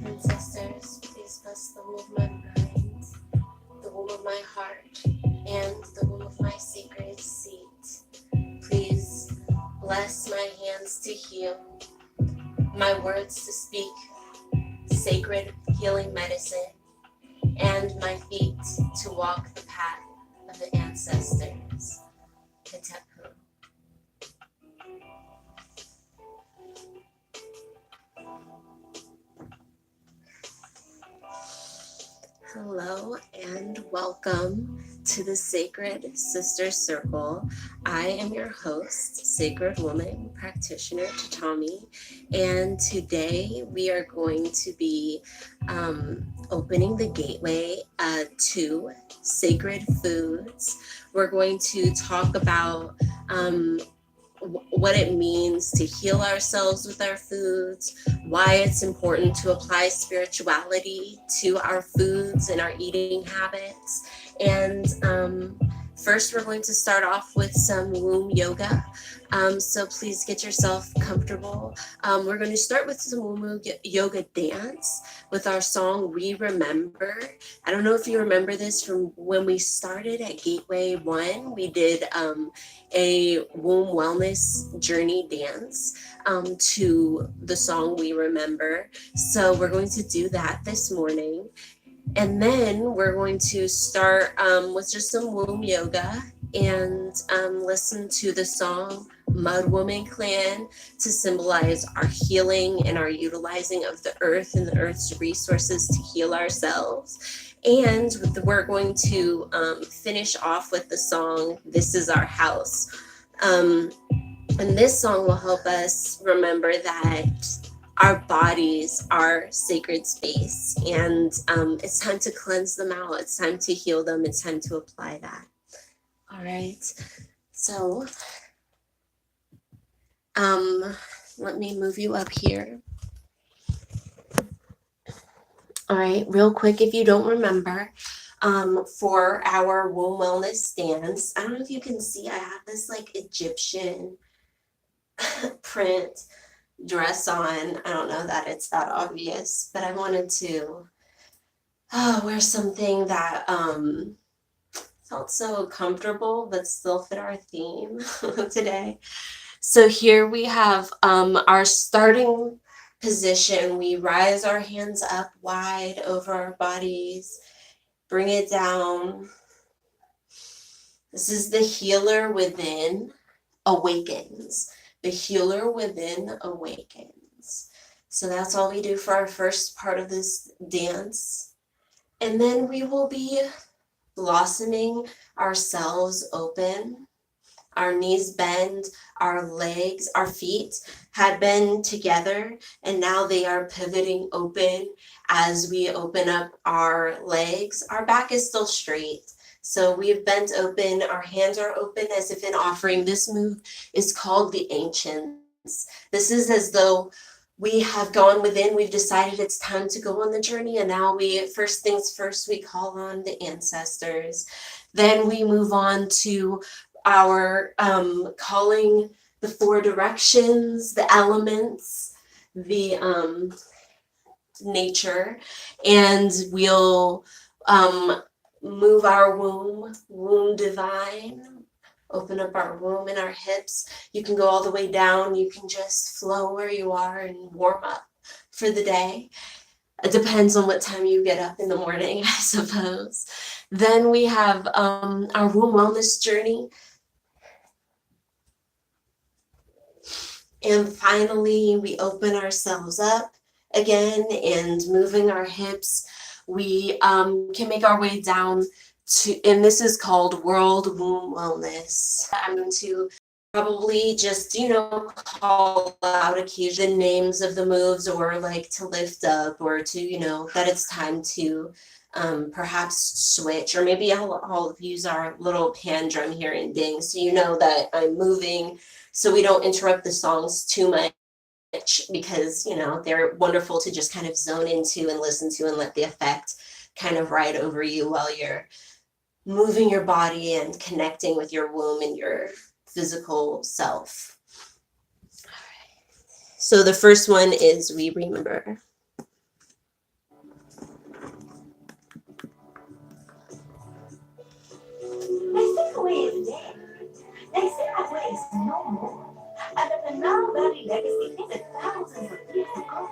Ancestors, please bless the womb of my mind, the womb of my heart, and the womb of my sacred seat. Please bless my hands to heal, my words to speak sacred healing medicine, and my feet to walk the path of the ancestors. Tahtahme. Hello and welcome to the Sacred Sister Circle. I am your host, Sacred Woman Practitioner Tahtahme, and today we are going to be opening the gateway to sacred foods. We're going to talk about what it means to heal ourselves with our foods, why it's important to apply spirituality to our foods and our eating habits. And first, we're going to start off with some womb yoga. So please get yourself comfortable. We're going to start with some womb yoga dance with our song We Remember. I don't know if you remember this from when we started at Gateway 1. We did a womb wellness journey dance to the song We Remember. So we're going to do that this morning. And then we're going to start with just some womb yoga and listen to the song Mud Woman Clan to symbolize our healing and our utilizing of the earth and the earth's resources to heal ourselves. And we're going to finish off with the song This Is Our House. And this song will help us remember that our bodies are sacred space, and it's time to cleanse them out. It's time to heal them. It's time to apply that. All right. So let me move you up here. All right, real quick, if you don't remember, for our womb wellness dance, I don't know if you can see, I have this like Egyptian print dress on. I don't know that it's that obvious, but I wanted to wear something that felt so comfortable but still fit our theme today. So here we have our starting position. We rise our hands up wide over our bodies, bring it down. This is the healer within awakens. The healer within awakens. So that's all we do for our first part of this dance. And then we will be blossoming ourselves open. Our knees bend, our legs, our feet had been together, and now they are pivoting open as we open up our legs. Our back is still straight. So we've bent open, our hands are open as if in offering. This move is called the Ancients. This is as though we have gone within, we've decided it's time to go on the journey, and now first things first, we call on the ancestors. Then we move on to our calling the four directions, the elements, the nature, and we'll move our womb divine, open up our womb and our hips. You can go all the way down. You can just flow where you are and warm up for the day. It depends on what time you get up in the morning, I suppose. Then we have our womb wellness journey. And finally, we open ourselves up again and moving our hips. we can make our way down to, and this is called World Womb Wellness. I'm going to probably just, call out occasionally the names of the moves, or like to lift up, or to, that it's time to perhaps switch, or maybe I'll use our little pan drum here and ding, so you know that I'm moving, so we don't interrupt the songs too much, because they're wonderful to just kind of zone into and listen to, and let the effect kind of ride over you while you're moving your body and connecting with your womb and your physical self. All right. So the first one is We Remember. They say away is dead. They say away is no more. And that the Nile Valley legacy ended thousands of years ago.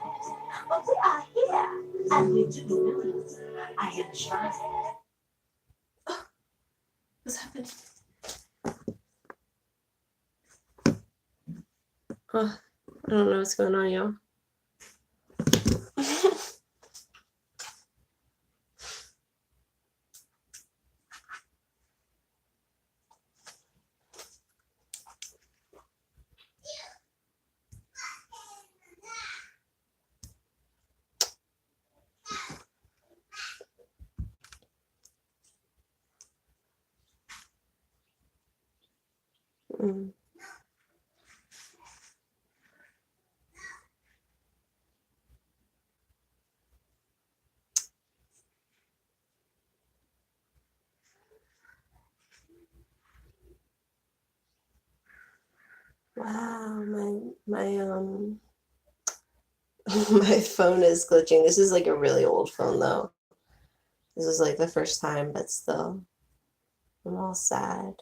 But we are here, and we do remember. I am trying. Oh, what's happening? Oh, I don't know what's going on, y'all. Mm. Wow, my my phone is glitching. This is like a really old phone though. This is like the first time, but still, I'm all sad.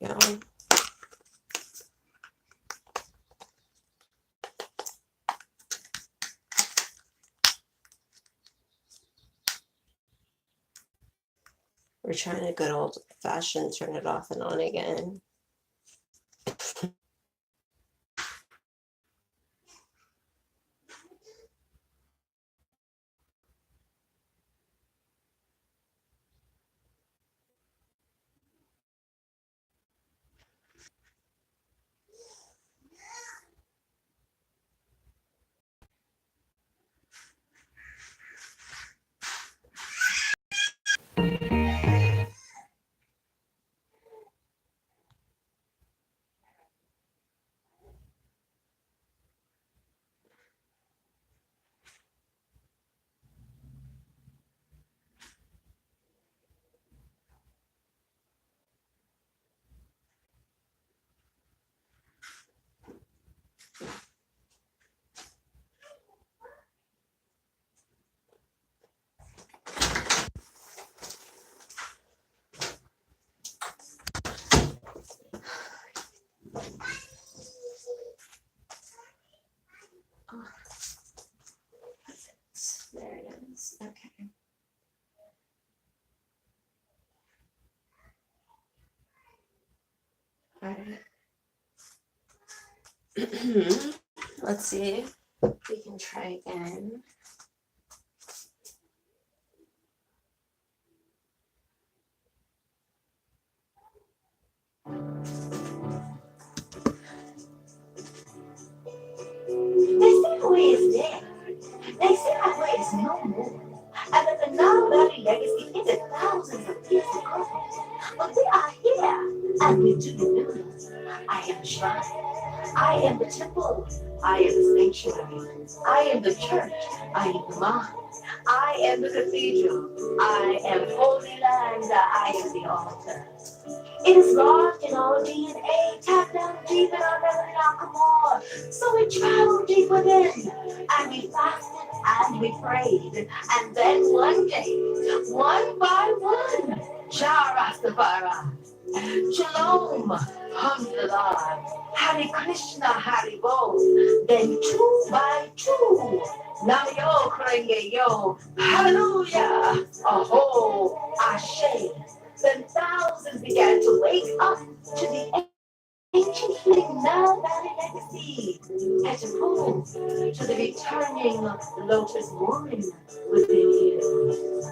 Yeah. We're trying to good old fashioned turn it off and on again. Oh, there it is. Okay. All right. Let's see. We can try again. They say away is dead. They say away is no more. And that the Nile Valley legacy ended thousands of years ago. But we are here, and we do remember. I am trying. I am the temple. I am the sanctuary. I am the church. I am the mind. I am the cathedral. I am holy land. I am the altar. It is lodged in our DNA. Tap down deep in our memory now, come on. So we traveled deep within, and we fasted, and we prayed. And then one day, one by one, Jah Rastafari, Shalom, Alhamdulillah, Hare Krishna, Hare Bo. Then two by two, Namayo Krenge Yo, Hallelujah, Aho, Ashe. Then thousands began to wake up to the ancient fleeting Nile Valley legacy and to move to the returning lotus woman within you.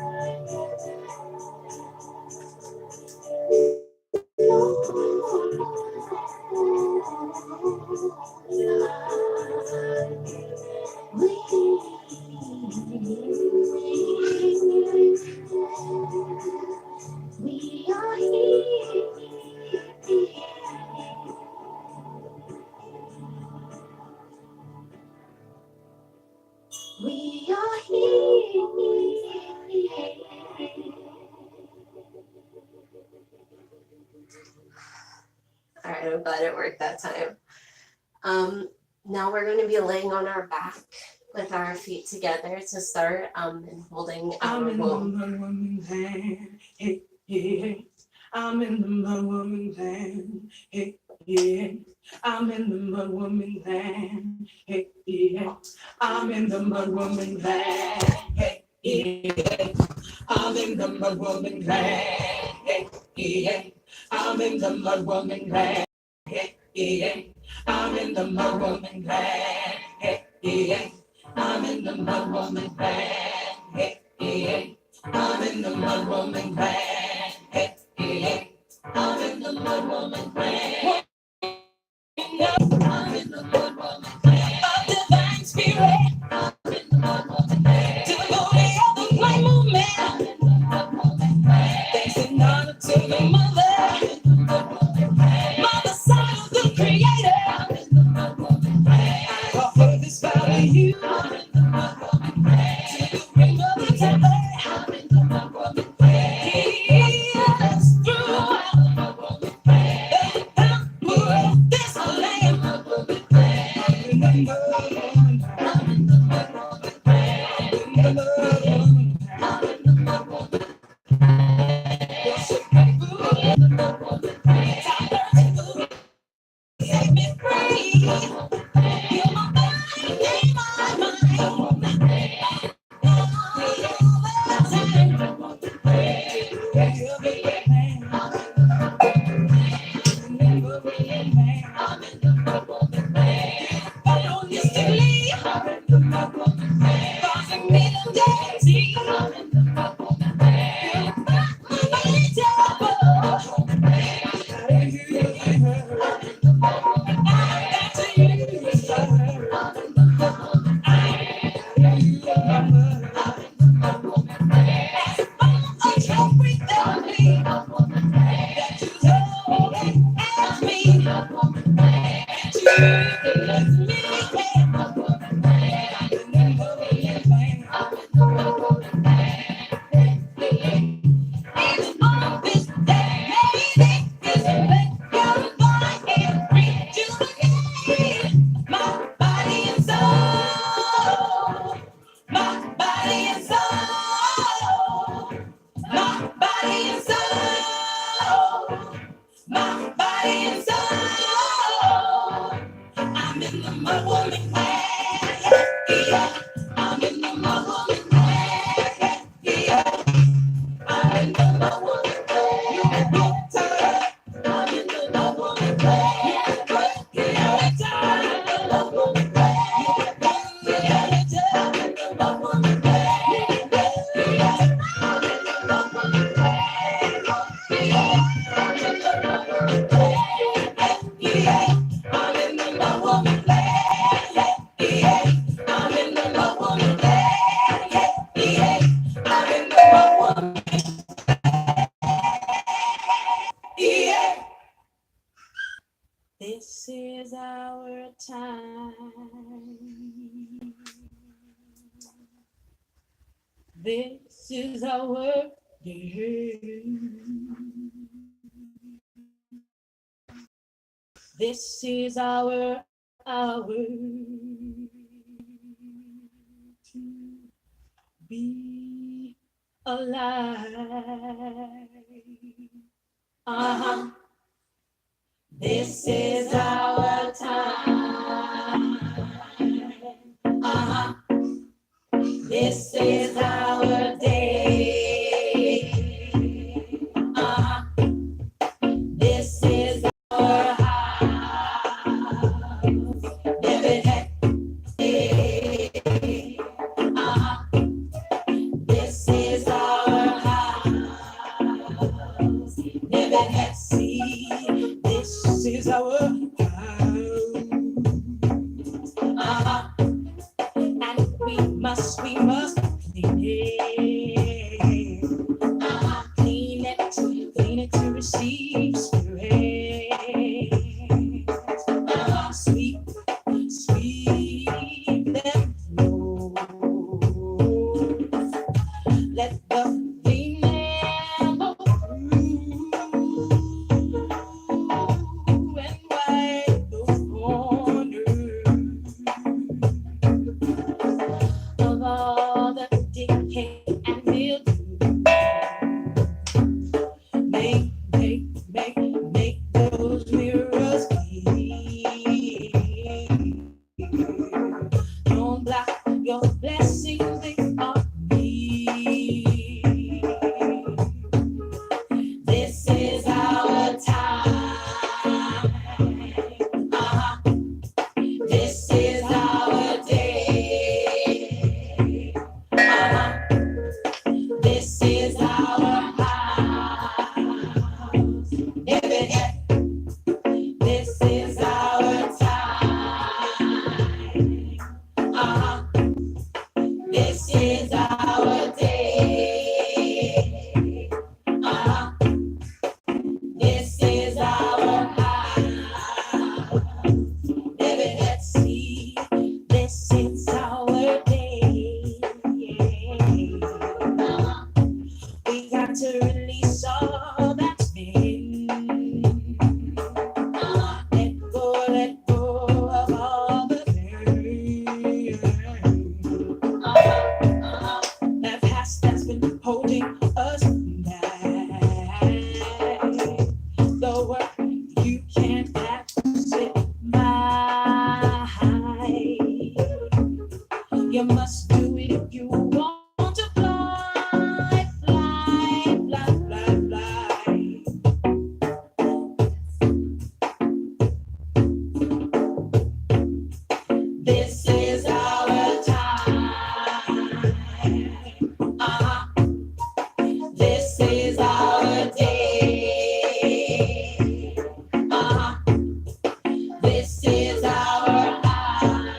We are here. We are here. All right, I'm glad it worked that time. Now we're going to be laying on our back with our feet together to start and holding our womb. I'm in the mud woman land. Hey, yeah. I'm in the mud woman land. Hey, yeah. I'm in the mud woman land. Hey, yeah. I'm in the mud woman land. Hey, yeah. I'm in the mud woman land. Hey, yeah. I'm in the mud woman land. Hey, yeah. I'm in the mud woman land. Hey, yeah. I'm in the mud woman land. Hey, yeah. I'm in the mud woman land. I'm in the mud woman land. Of divine spirit. I'm in the mud woman land. To the glory of the flame movement. I'm in the mud woman land. Thanks and honor to the mother. I'm in the mud woman land. Mother, son of the creator. I'm in the mud woman land. I offer this vow to you. I'm in the mud woman land. To the ring of the Tahtahme. I'm in the mud woman land. He is throughout the mud woman land. The power of this land. I'm in the mud woman land. I'm in the mud woman land. I'm in the mud woman land. I'm in the mud woman land. Worship and food. I'm in the mud woman land. Time to set me free. You're my body and my mind. This is our time. This is our day. This is our hour to be alive. Uh-huh. This is our time. Uh-huh. This is our day. Uh-huh. This is our house. Every day. Uh-huh. This is our house. Never see. This is our house. Uh-huh. And we must clean it. Uh-huh. Clean it to receive spirit. Uh-huh. Sweep them flow. Let the clean air blow through and wipe those corners of all the decay and mildew. Make those mirrors clean. Don't block your blessings, they are me. This is our time. Uh-huh. This is our day. Uh-huh. This is our house. This is our time. Uh-huh. This is our day. Uh-huh. This is our house. Let's see. This is our day. Uh-huh. We got to release all that's been. Let go of all the pain. That past that's been holding us back. The work you can't exit by. You must do it if you want to fly, fly, fly, fly, fly. This is our time. Uh-huh. This is our day. Uh-huh. This is our house.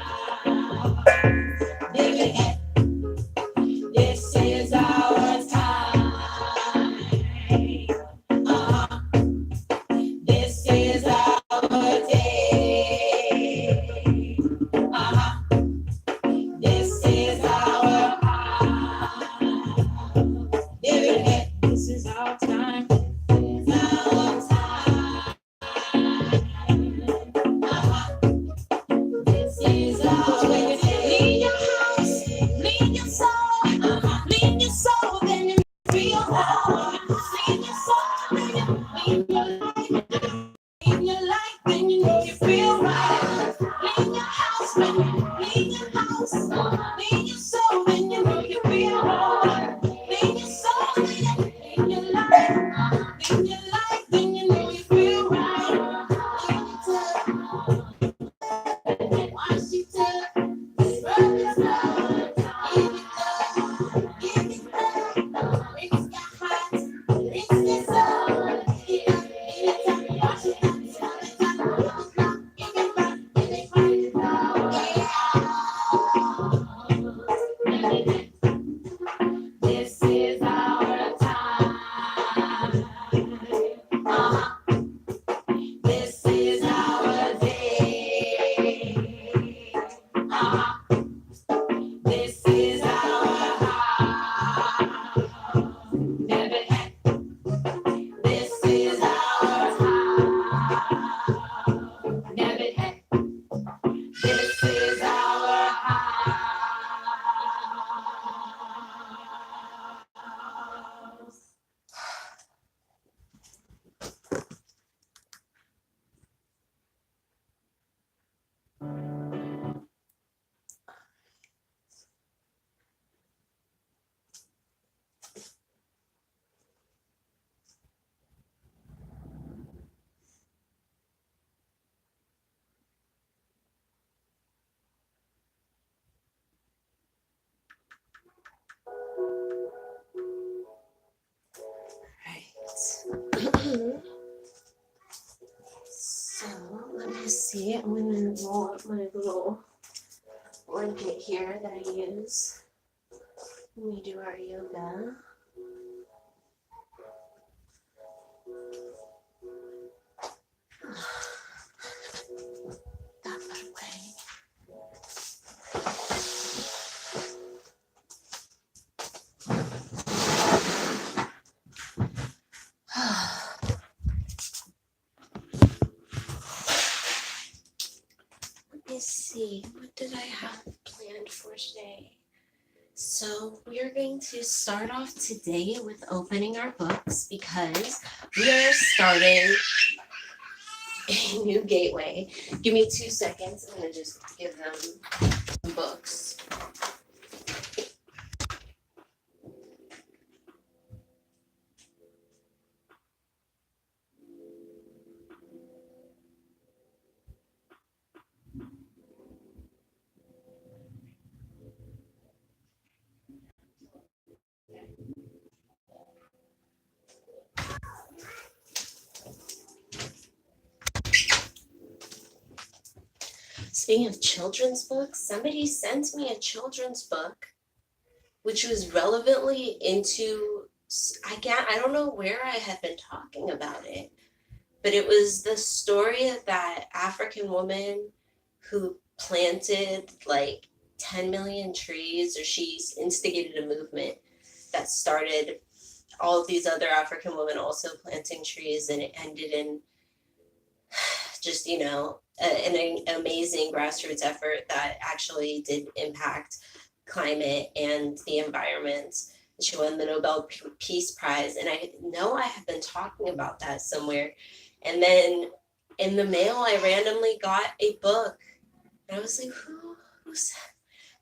So let me see. I'm going to roll up my little blanket here that I use when we do our yoga. That put away. Let me see. What did I have planned for today? So we are going to start off today with opening our books because we are starting a new gateway. Give me 2 seconds. I'm going to just give them books. Speaking of children's books, somebody sent me a children's book which was relevantly into, I don't know where I had been talking about it, but it was the story of that African woman who planted like 10 million trees, or she's instigated a movement that started all of these other African women also planting trees, and it ended in just, an amazing grassroots effort that actually did impact climate and the environment. She won the Nobel Peace Prize. And I know I have been talking about that somewhere. And then in the mail, I randomly got a book. And I was like, who's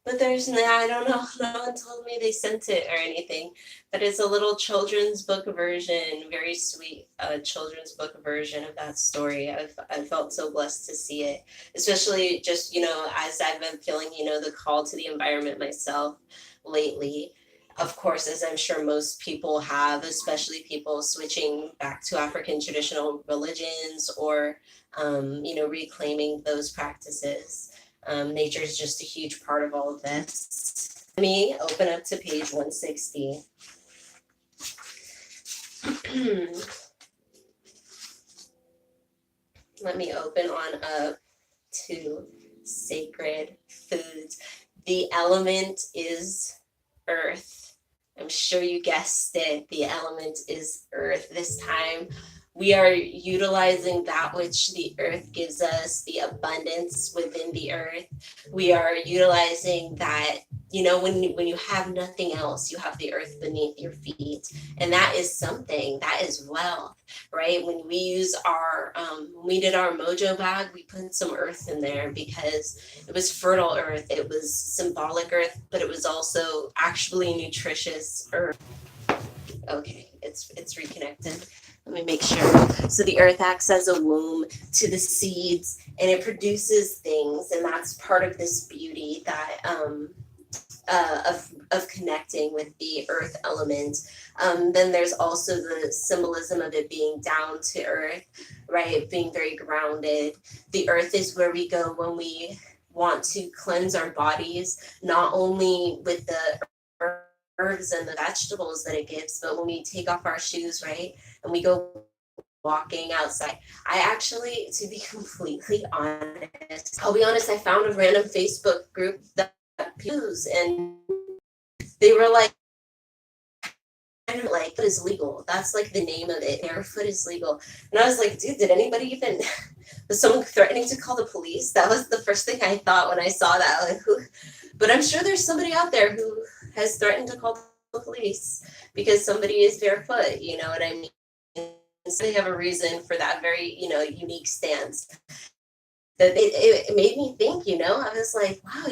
but I don't know, no one told me they sent it or anything, but it's a little children's book version, very sweet children's book version of that story. I felt so blessed to see it, especially just, as I've been feeling, the call to the environment myself lately. Of course, as I'm sure most people have, especially people switching back to African traditional religions or, reclaiming those practices. Nature is just a huge part of all of this. Let me open up to page 160. Let me open on up to sacred foods. The element is earth. I'm sure you guessed it. The element is earth. This time we are utilizing that which the earth gives us, the abundance within the earth. We are utilizing that, when you have nothing else, you have the earth beneath your feet. And that is something, that is wealth, right? When we use when we did our mojo bag, we put some earth in there because it was fertile earth. It was symbolic earth, but it was also actually nutritious earth. Okay, it's reconnected. Let me make sure. So the earth acts as a womb to the seeds, and it produces things, and that's part of this beauty that of connecting with the earth element. Then there's also the symbolism of it being down to earth, right? Being very grounded. The earth is where we go when we want to cleanse our bodies, not only with the herbs and the vegetables that it gives, but when we take off our shoes, right, and we go walking outside. I actually, to be completely honest, I'll be honest, I found a random Facebook group that use, and they were like, it is legal. That's like the name of it. Barefoot is legal. And I was like, dude, did anybody even, was someone threatening to call the police? That was the first thing I thought when I saw that. Like, who? But I'm sure there's somebody out there who has threatened to call the police because somebody is barefoot. You know what I mean? So they have a reason for that very, unique stance. That it made me think, I was like, wow,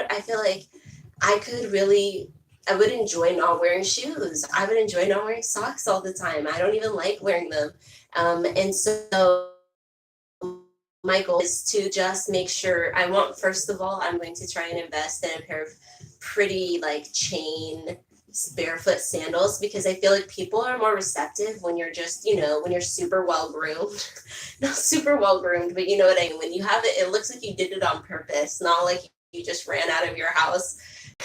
I feel like I would enjoy not wearing shoes. I would enjoy not wearing socks all the time. I don't even like wearing them. And so my goal is to just make sure first of all, I'm going to try and invest in a pair of pretty chain barefoot sandals, because I feel like people are more receptive when you're just, when you're super well groomed. Not super well groomed, but you know what I mean. When you have it, it looks like you did it on purpose, not like you just ran out of your house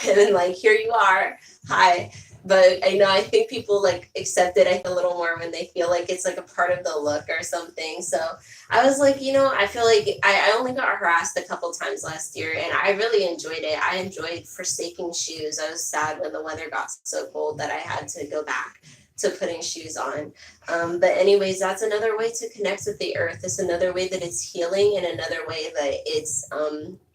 and then like, here you are, hi. But I think people like accept it, I feel, a little more when they feel like it's like a part of the look or something. So I was like, I feel like I only got harassed a couple times last year, and I really enjoyed it. I enjoyed forsaking shoes. I was sad when the weather got so cold that I had to go back to putting shoes on. But anyways, that's another way to connect with the earth. It's another way that it's healing, and another way that it's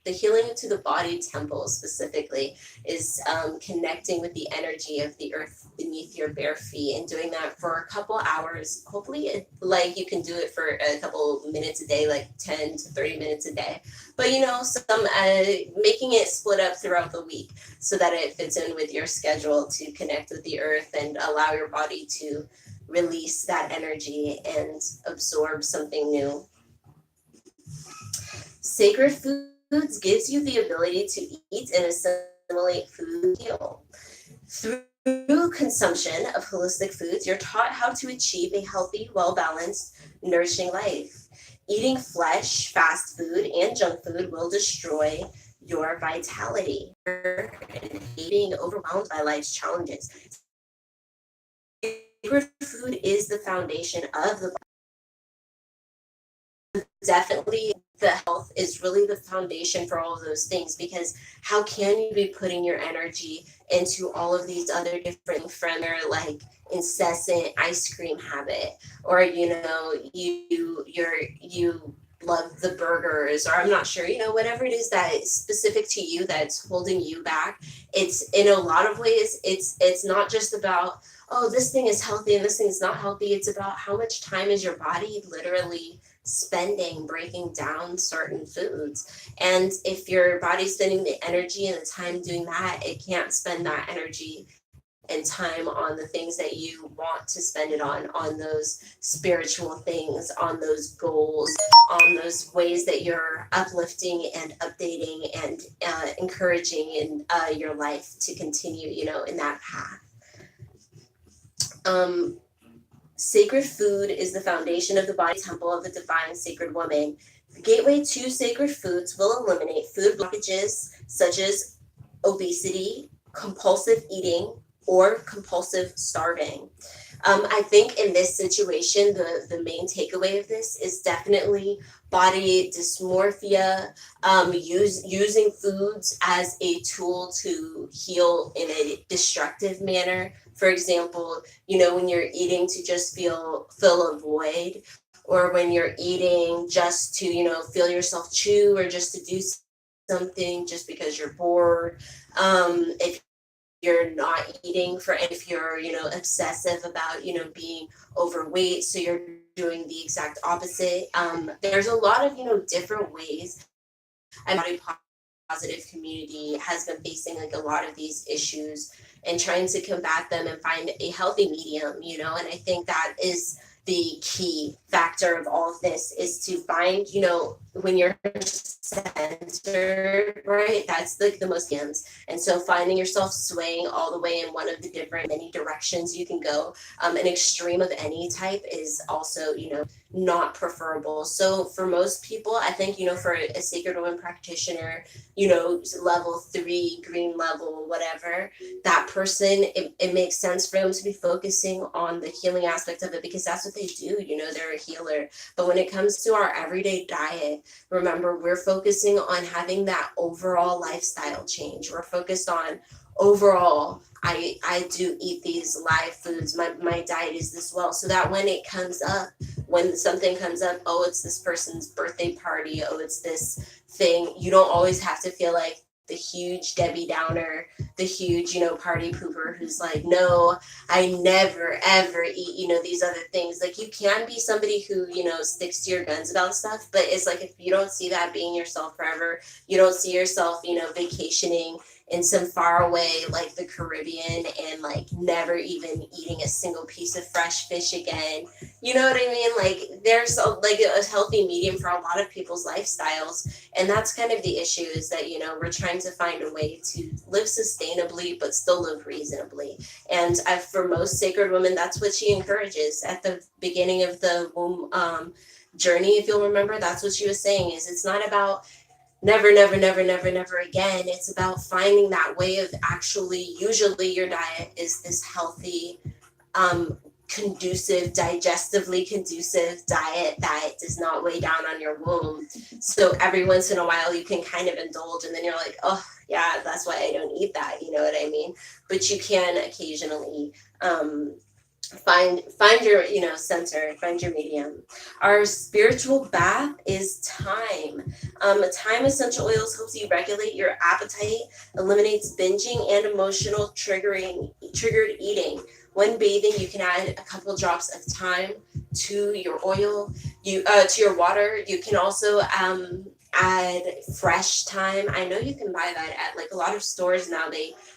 the healing to the body temple specifically is connecting with the energy of the earth beneath your bare feet, and doing that for a couple hours. Hopefully, like, you can do it for a couple minutes a day, like 10 to 30 minutes a day. But some making it split up throughout the week so that it fits in with your schedule to connect with the earth and allow your body to release that energy and absorb something new. Sacred foods gives you the ability to eat and assimilate food and heal. Through consumption of holistic foods, you're taught how to achieve a healthy, well-balanced, nourishing life. Eating flesh, fast food, and junk food will destroy your vitality and being overwhelmed by life's challenges. Sacred food is the foundation of the definitely the health is really the foundation for all of those things, because how can you be putting your energy into all of these other different from your like incessant ice cream habit, or you love the burgers, or I'm not sure, whatever it is that is specific to you that's holding you back. It's in a lot of ways it's not just about, oh, this thing is healthy and this thing is not healthy. It's about how much time is your body literally spending breaking down certain foods. And if your body's spending the energy and the time doing that, it can't spend that energy and time on the things that you want to spend it on those spiritual things, on those goals, on those ways that you're uplifting and updating and encouraging in your life to continue, in that path. Sacred food is the foundation of the body temple of the divine sacred woman. The gateway to sacred foods will eliminate food blockages such as obesity, compulsive eating, or compulsive starving. I think in this situation, the main takeaway of this is definitely body dysmorphia, using foods as a tool to heal in a destructive manner. For example, when you're eating to just fill a void, or when you're eating just to, feel yourself chew, or just to do something just because you're bored. If you're not eating for, if you're, obsessive about, being overweight, so you're doing the exact opposite. There's a lot of, different ways. And body positive community has been facing like a lot of these issues and trying to combat them and find a healthy medium, and I think that is the key factor of all of this, is to find, when you're centered, right, that's like the most ends. And so finding yourself swaying all the way in one of the different many directions you can go, an extreme of any type is also, not preferable. So for most people, I think, for a sacred woman practitioner, level 3, green level, whatever, that person, it makes sense for them to be focusing on the healing aspect of it, because that's what they do, they're a healer. But when it comes to our everyday diet, remember, we're focusing on having that overall lifestyle change. We're focused on overall, I do eat these live foods. My diet is this well, so that when it comes up, when something comes up, oh, it's this person's birthday party, oh, it's this thing, you don't always have to feel like the huge Debbie Downer, the huge, party pooper who's like, no, I never ever eat, these other things. Like, you can be somebody who, sticks to your guns about stuff, but it's like, if you don't see that being yourself forever, you don't see yourself, vacationing in some far away, like the Caribbean, and like never even eating a single piece of fresh fish again. You know what I mean? Like there's like a healthy medium for a lot of people's lifestyles. And that's kind of the issue, is that, you know, we're trying to find a way to live sustainably, but still live reasonably. And for most sacred women, that's what she encourages at the beginning of the womb journey. If you'll remember, that's what she was saying, is it's not about never, never, never, never, never again. It's about finding that way of actually, usually your diet is this healthy, um, conducive, digestively conducive diet that does not weigh down on your womb. So every once in a while you can kind of indulge, and then you're like, oh yeah, that's why I don't eat that. You know what I mean? But you can occasionally find your, you know, center, find your medium. Our spiritual bath is thyme. Thyme essential oils helps you regulate your appetite, eliminates binging and emotional triggered eating. When bathing, you can add a couple drops of thyme to your oil, to your water. You can also add fresh thyme. I know you can buy that at like a lot of stores now.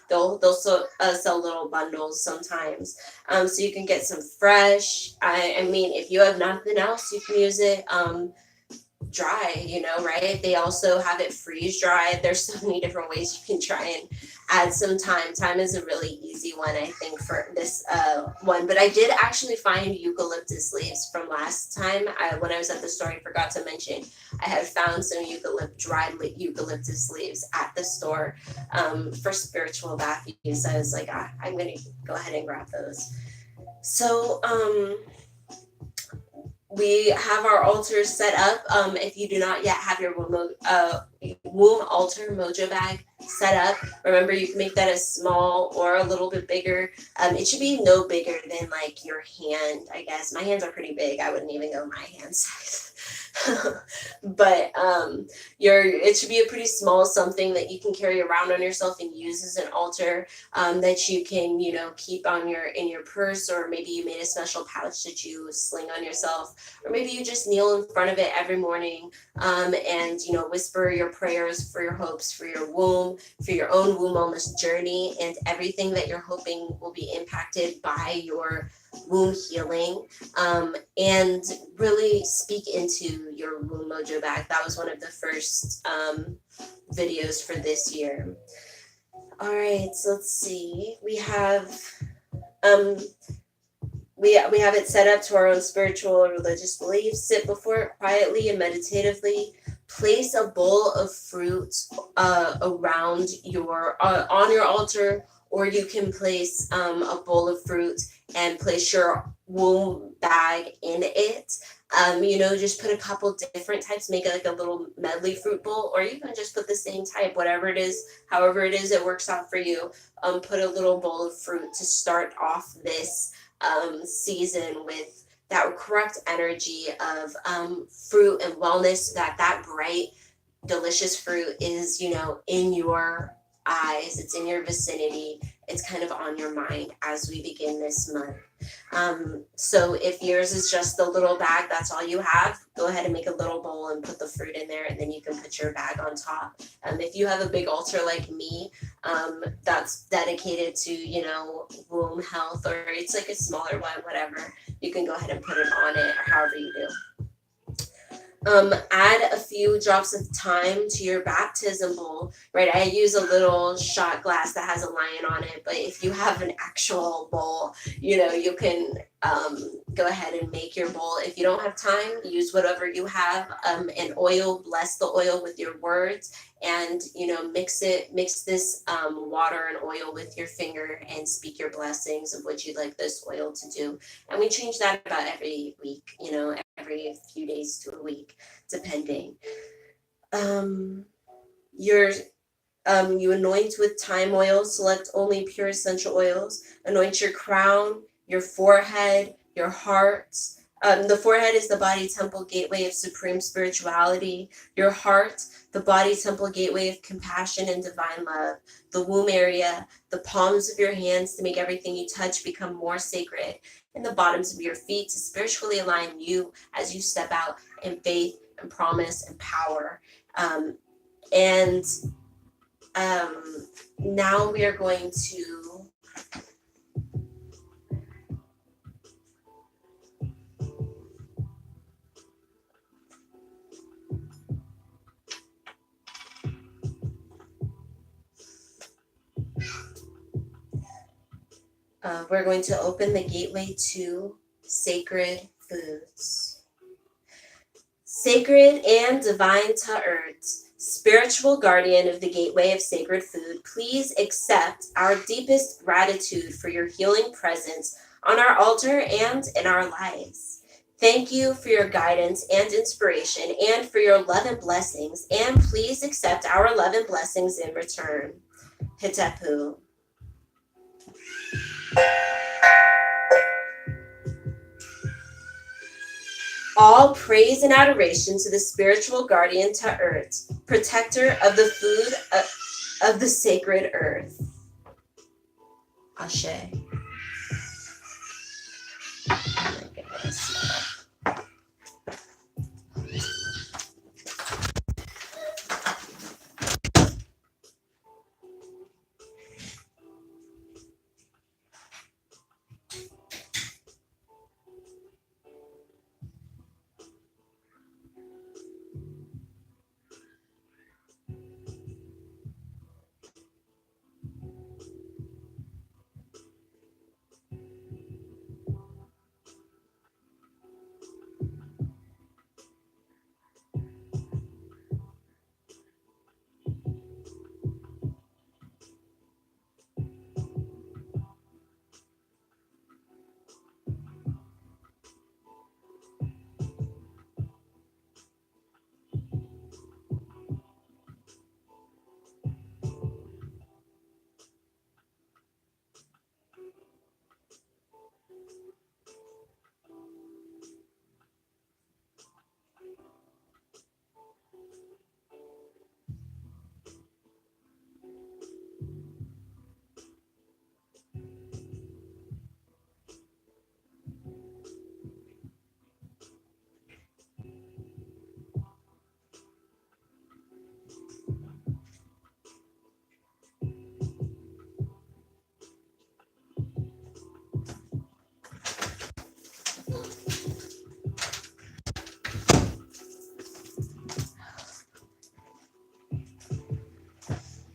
They'll sell little bundles sometimes, so you can get some fresh. I mean, if you have nothing else, you can use it dry, you know, right? They also have it freeze dried. There's so many different ways you can try and add some thyme. Thyme is a really easy one, I think, for this one. But I did actually find eucalyptus leaves from last time. When I was at the store, I forgot to mention, I had found some dried eucalyptus leaves at the store for spiritual bath use. I was like, I'm going to go ahead and grab those. So, we have our altars set up. If you do not yet have your womb altar mojo bag set up, remember you can make that as small or a little bit bigger. It should be no bigger than like your hand, I guess. My hands are pretty big. I wouldn't even go my hand size. But it should be a pretty small something that you can carry around on yourself and use as an altar, that you can, you know, keep on in your purse, or maybe you made a special pouch that you sling on yourself, or maybe you just kneel in front of it every morning, and, you know, whisper your prayers for your hopes for your womb, for your own womb wellness journey, and everything that you're hoping will be impacted by your womb healing, and really speak into your womb mojo bag. That was one of the first videos for this year. All right, so let's see. We have we have it set up to our own spiritual or religious beliefs. Sit before it quietly and meditatively. Place a bowl of fruit around on your altar, or you can place a bowl of fruit and place your womb bag in it. You know, just put a couple different types, make it like a little medley fruit bowl, or you can just put the same type, whatever it is, however it is, it works out for you. Put a little bowl of fruit to start off this season with that correct energy of fruit and wellness, so that bright, delicious fruit is, you know, in your eyes, it's in your vicinity, it's kind of on your mind as we begin this month. So if yours is just a little bag, that's all you have, go ahead and make a little bowl and put the fruit in there, and then you can put your bag on top. If you have a big altar like me, that's dedicated to, you know, womb health, or it's like a smaller one, whatever, you can go ahead and put it on it, or however you do. Add a few drops of thyme to your baptism bowl, right? I use a little shot glass that has a lion on it, but if you have an actual bowl, you know, you can go ahead and make your bowl. If you don't have time, use whatever you have, and oil, bless the oil with your words, and, you know, mix this water and oil with your finger and speak your blessings of what you'd like this oil to do. And we change that about every week, you know, every few days to a week, depending. You anoint with thyme oil, select only pure essential oils, anoint your crown, your forehead, your heart. The forehead is the body temple gateway of supreme spirituality. Your heart, the body temple gateway of compassion and divine love. The womb area, the palms of your hands to make everything you touch become more sacred. And the bottoms of your feet to spiritually align you as you step out in faith and promise and power. And Now we are going to we're going to open the gateway to sacred foods. Sacred and divine Ta'ert, spiritual guardian of the gateway of sacred food, please accept our deepest gratitude for your healing presence on our altar and in our lives. Thank you for your guidance and inspiration and for your love and blessings, and please accept our love and blessings in return. Hitepu. All praise and adoration to the spiritual guardian Ta'ert, protector of the food of the sacred earth. Ashe. Oh my goodness.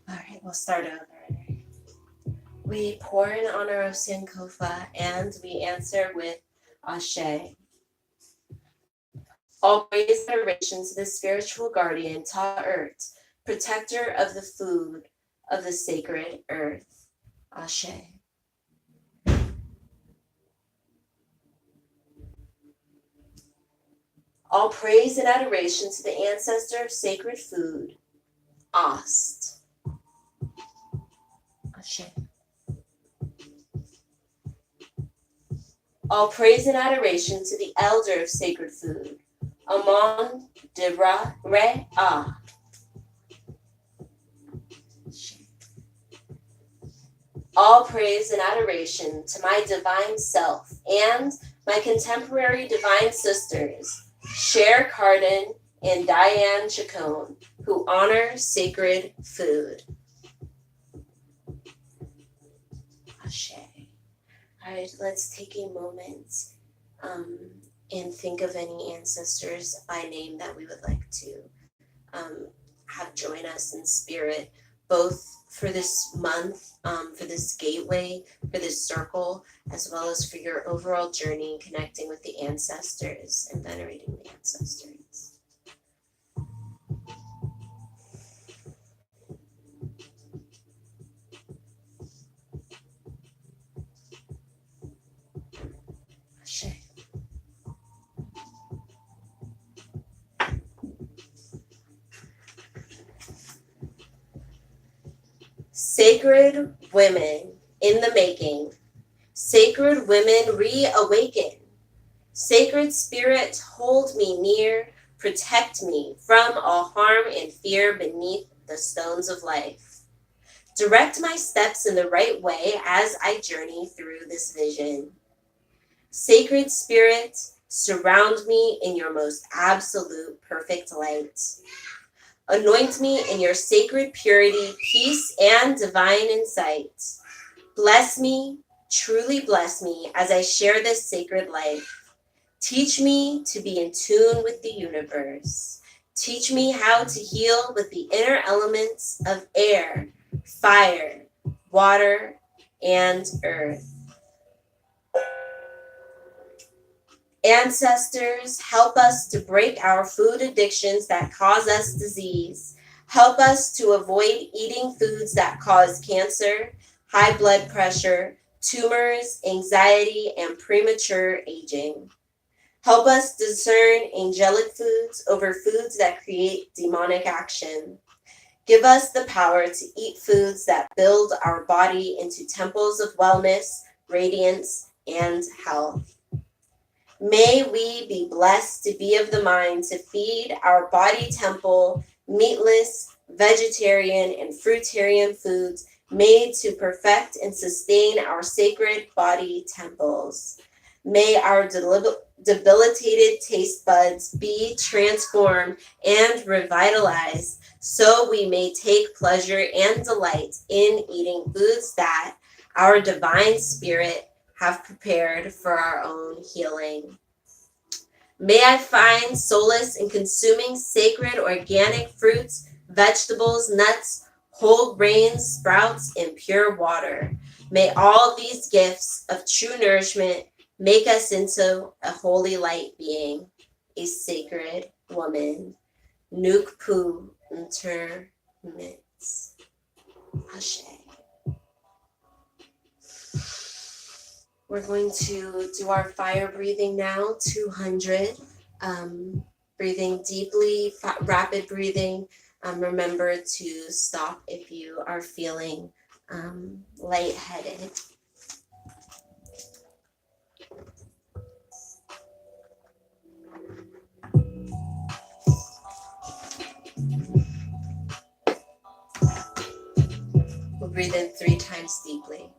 All right, we'll start over. We pour in honor of Sankofa and we answer with Ashe. All praise and adoration to the spiritual guardian Ta'ert, protector of the food of the sacred earth. Ashe. All praise and adoration to the ancestor of sacred food, Ast. Ashe. All praise and adoration to the elder of sacred food, Amon de Re A. All praise and adoration to my divine self and my contemporary divine sisters, Cher Cardin and Diane Chacon, who honor sacred food. Ashe. All right, let's take a moment and think of any ancestors by name that we would like to have join us in spirit, both for this month, for this gateway, for this circle, as well as for your overall journey connecting with the ancestors and venerating the ancestors. Ashe. Sacred women in the making. Sacred women reawaken. Sacred spirit, hold me near. Protect me from all harm and fear beneath the stones of life. Direct my steps in the right way as I journey through this vision. Sacred spirit, surround me in your most absolute perfect light. Anoint me in your sacred purity, peace, and divine insight. Bless me, truly bless me, as I share this sacred life. Teach me to be in tune with the universe. Teach me how to heal with the inner elements of air, fire, water, and earth. Ancestors, help us to break our food addictions that cause us disease. Help us to avoid eating foods that cause cancer, high blood pressure, tumors, anxiety, and premature aging. Help us discern angelic foods over foods that create demonic action. Give us the power to eat foods that build our body into temples of wellness, radiance, and health. May we be blessed to be of the mind to feed our body temple meatless, vegetarian, and fruitarian foods made to perfect and sustain our sacred body temples. May our debilitated taste buds be transformed and revitalized so we may take pleasure and delight in eating foods that our divine spirit have prepared for our own healing. May I find solace in consuming sacred organic fruits, vegetables, nuts, whole grains, sprouts, and pure water. May all these gifts of true nourishment make us into a holy light being, a sacred woman. Nuk pu intermits. Ashe. We're going to do our fire breathing now, 200. Breathing deeply, rapid breathing. Remember to stop if you are feeling lightheaded. We'll breathe in 3 times deeply.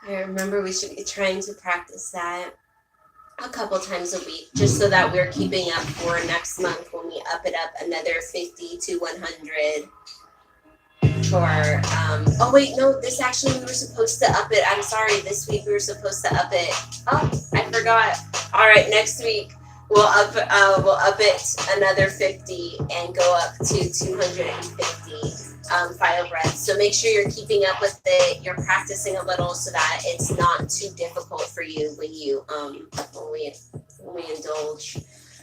I remember we should be trying to practice that a couple times a week, just so that we're keeping up for next month when we up it up another 50 to 100 for, oh wait, no, this actually we were supposed to up it. I'm sorry, this week we were supposed to up it. Oh, I forgot. All right, next week we'll up it another 50 and go up to 250. fire breath. So make sure you're keeping up with it. You're practicing a little so that it's not too difficult for you when you when we indulge,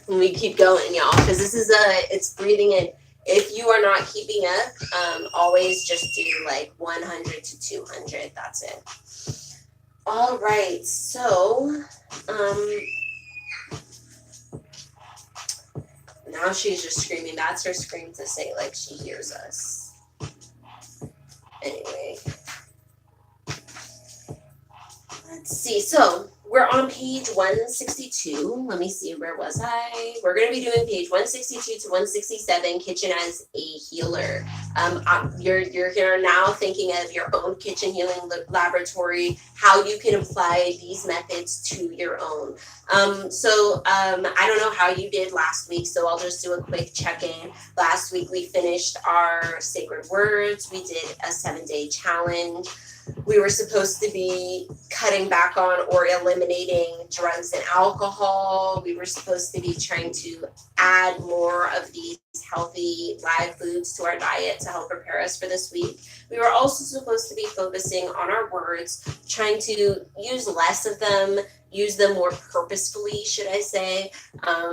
when we keep going, y'all. Because it's breathing in. If you are not keeping up, always just do like 100 to 200. That's it. All right. So, now she's just screaming. That's her scream to say like she hears us. Anyway, let's see. So we're on page 162. Let me see. Where was I? We're going to be doing page 162 to 167, Kitchen as a Healer. You're here now thinking of your own kitchen healing laboratory, how you can apply these methods to your own. I don't know how you did last week, so I'll just do a quick check-in. Last week we finished our sacred words. We did a 7-day challenge. We were supposed to be cutting back on or eliminating drugs and alcohol. We were supposed to be trying to add more of these healthy live foods to our diet to help prepare us for this week. We were also supposed to be focusing on our words, trying to use less of them, use them more purposefully, should I say.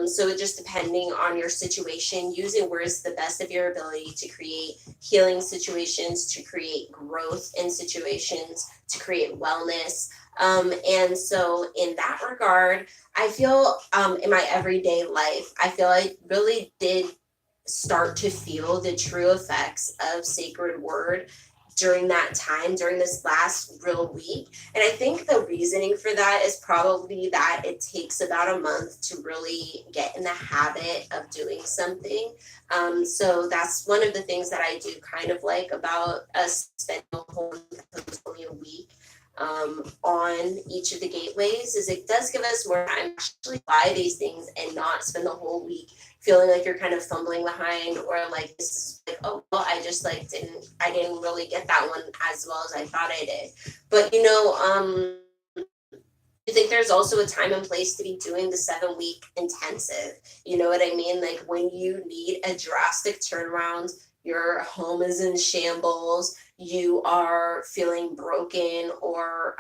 So just depending on your situation, using words to the best of your ability to create healing situations, to create growth in situations, to create wellness. And so in that regard, I feel in my everyday life, I feel I really did start to feel the true effects of sacred word during that time, during this last real week. And I think the reasoning for that is probably that it takes about a month to really get in the habit of doing something. So that's one of the things that I do kind of like about us spending a whole month, only a week, on each of the gateways, is it does give us more time to actually buy these things and not spend the whole week feeling like you're kind of fumbling behind, or like this is like, oh well, I didn't really get that one as well as I thought I did. But I think there's also a time and place to be doing the 7-week intensive. You know what I mean? Like when you need a drastic turnaround, your home is in shambles, you are feeling broken, or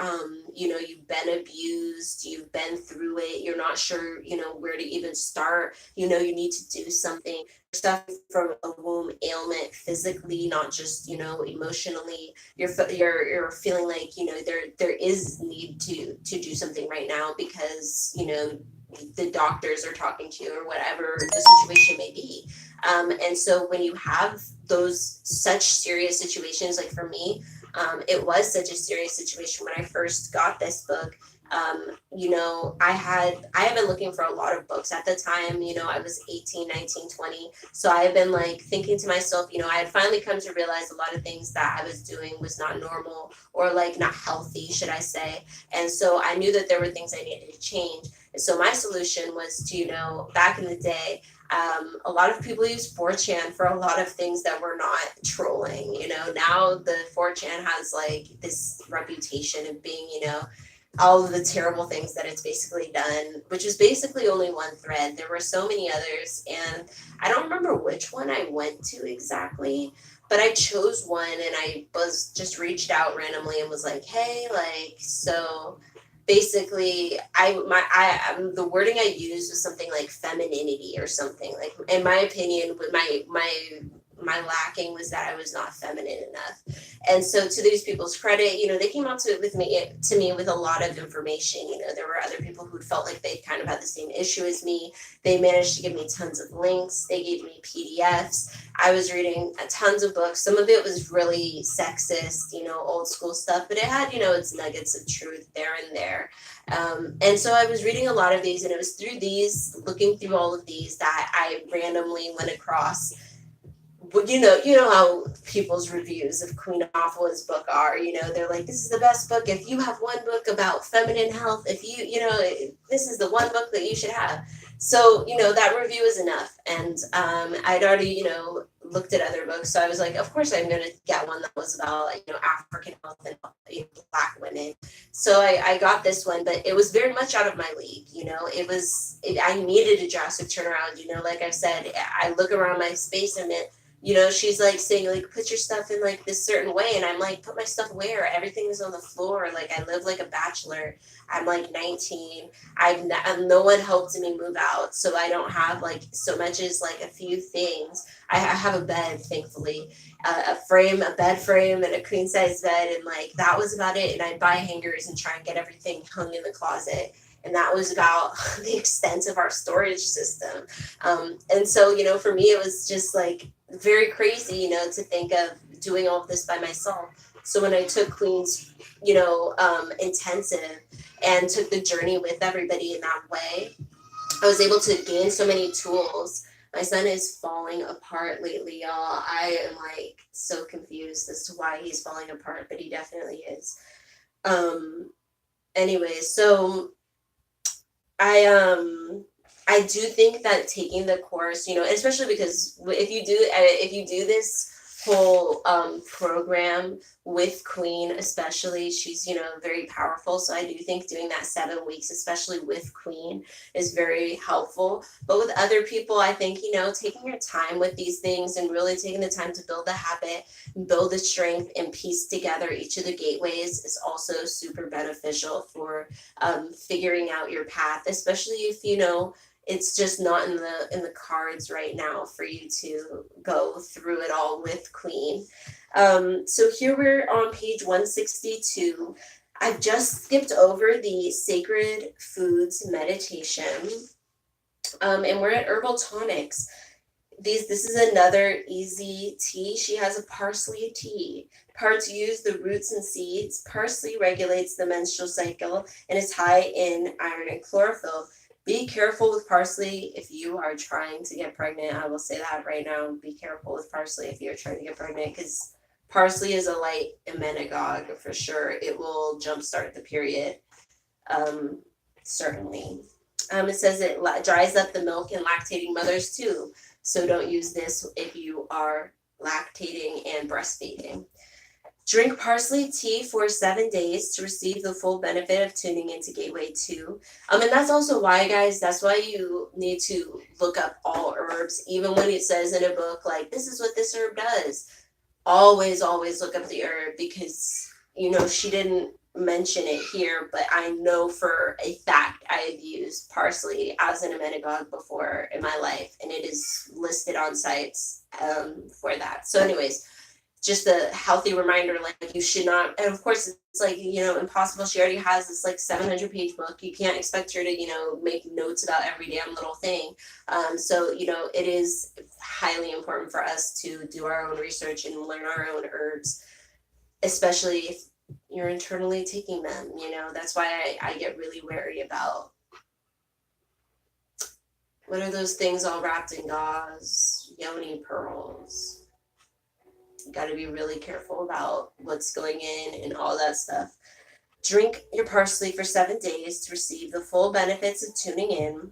you've been abused, you've been through it, you're not sure where to even start, you need to do something, suffering from a womb ailment physically, not just emotionally. You're feeling like there is need to do something right now because the doctors are talking to you, or whatever the situation may be. And so when you have those such serious situations, like for me, it was such a serious situation when I first got this book. I had been looking for a lot of books at the time. I was 18, 19, 20. So I had been like thinking to myself, I had finally come to realize a lot of things that I was doing was not normal, or like not healthy, should I say. And so I knew that there were things I needed to change. And so my solution was to, back in the day, a lot of people use 4chan for a lot of things that were not trolling. Now the 4chan has like this reputation of being, all of the terrible things that it's basically done, which is basically only one thread. There were so many others, and I don't remember which one I went to exactly, but I chose one, and I was just reached out randomly and was like, hey, like, so basically the wording I used was something like femininity or something. Like, in my opinion, with my lacking was that I was not feminine enough. And so to these people's credit, they came out to me with a lot of information. There were other people who felt like they kind of had the same issue as me. They managed to give me tons of links. They gave me PDFs. I was reading tons of books. Some of it was really sexist, old school stuff, but it had, its nuggets of truth there and there. And so I was reading a lot of these, and it was through these, looking through all of these, that I randomly went across. But you know how people's reviews of Queen Afua's book are. They're like, this is the best book. If you have one book about feminine health, if this is the one book that you should have. So that review is enough. And I'd already looked at other books, so I was like, of course I'm going to get one that was about African health and Black women. So I got this one, but it was very much out of my league. I needed a drastic turnaround. Like I said, I look around my space and she's like saying like put your stuff in like this certain way, and I'm like, put my stuff where? Everything is on the floor. Like I live like a bachelor. I'm like 19. No one helped me move out, so I don't have like so much as like a few things. I have a bed, thankfully, a bed frame, and a queen size bed, and like that was about it. And I'd buy hangers and try and get everything hung in the closet. And that was about the extent of our storage system. And so, for me, it was just like very crazy, to think of doing all of this by myself. So when I took Queen's, intensive and took the journey with everybody in that way, I was able to gain so many tools. My son is falling apart lately, y'all. I am like so confused as to why he's falling apart, but he definitely is. Anyways, so I do think that taking the course, especially because if you do this whole program with Queen, especially, she's very powerful. So I do think doing that 7 weeks, especially with Queen, is very helpful. But with other people, I think taking your time with these things and really taking the time to build the habit, build the strength, and piece together each of the gateways is also super beneficial for figuring out your path, especially if it's just not in the cards right now for you to go through it all with Queen. So here we're on page 162. I've just skipped over the sacred foods meditation, and we're at herbal tonics. This is another easy tea. She has a parsley tea. Parts use the roots and seeds. Parsley regulates the menstrual cycle and is high in iron and chlorophyll. Be careful with parsley if you are trying to get pregnant. I will say that right now. Be careful with parsley if you're trying to get pregnant, because parsley is a light emmenagogue for sure. It will jumpstart the period, certainly. It says it dries up the milk in lactating mothers too. So don't use this if you are lactating and breastfeeding. Drink parsley tea for 7 days to receive the full benefit of tuning into Gateway 2. And that's also why, guys, that's why you need to look up all herbs, even when it says in a book, like, this is what this herb does. Always, always look up the herb, because, she didn't mention it here, but I know for a fact I've used parsley as an emmenagogue before in my life, and it is listed on sites for that. So anyways, just a healthy reminder, like you should not, and of course it's like, impossible. She already has this like 700-page book. You can't expect her to, make notes about every damn little thing. So, it is highly important for us to do our own research and learn our own herbs, especially if you're internally taking them. That's why I get really wary about what are those things all wrapped in gauze, yoni pearls. You got to be really careful about what's going in and all that stuff. Drink your parsley for 7 days to receive the full benefits of tuning in.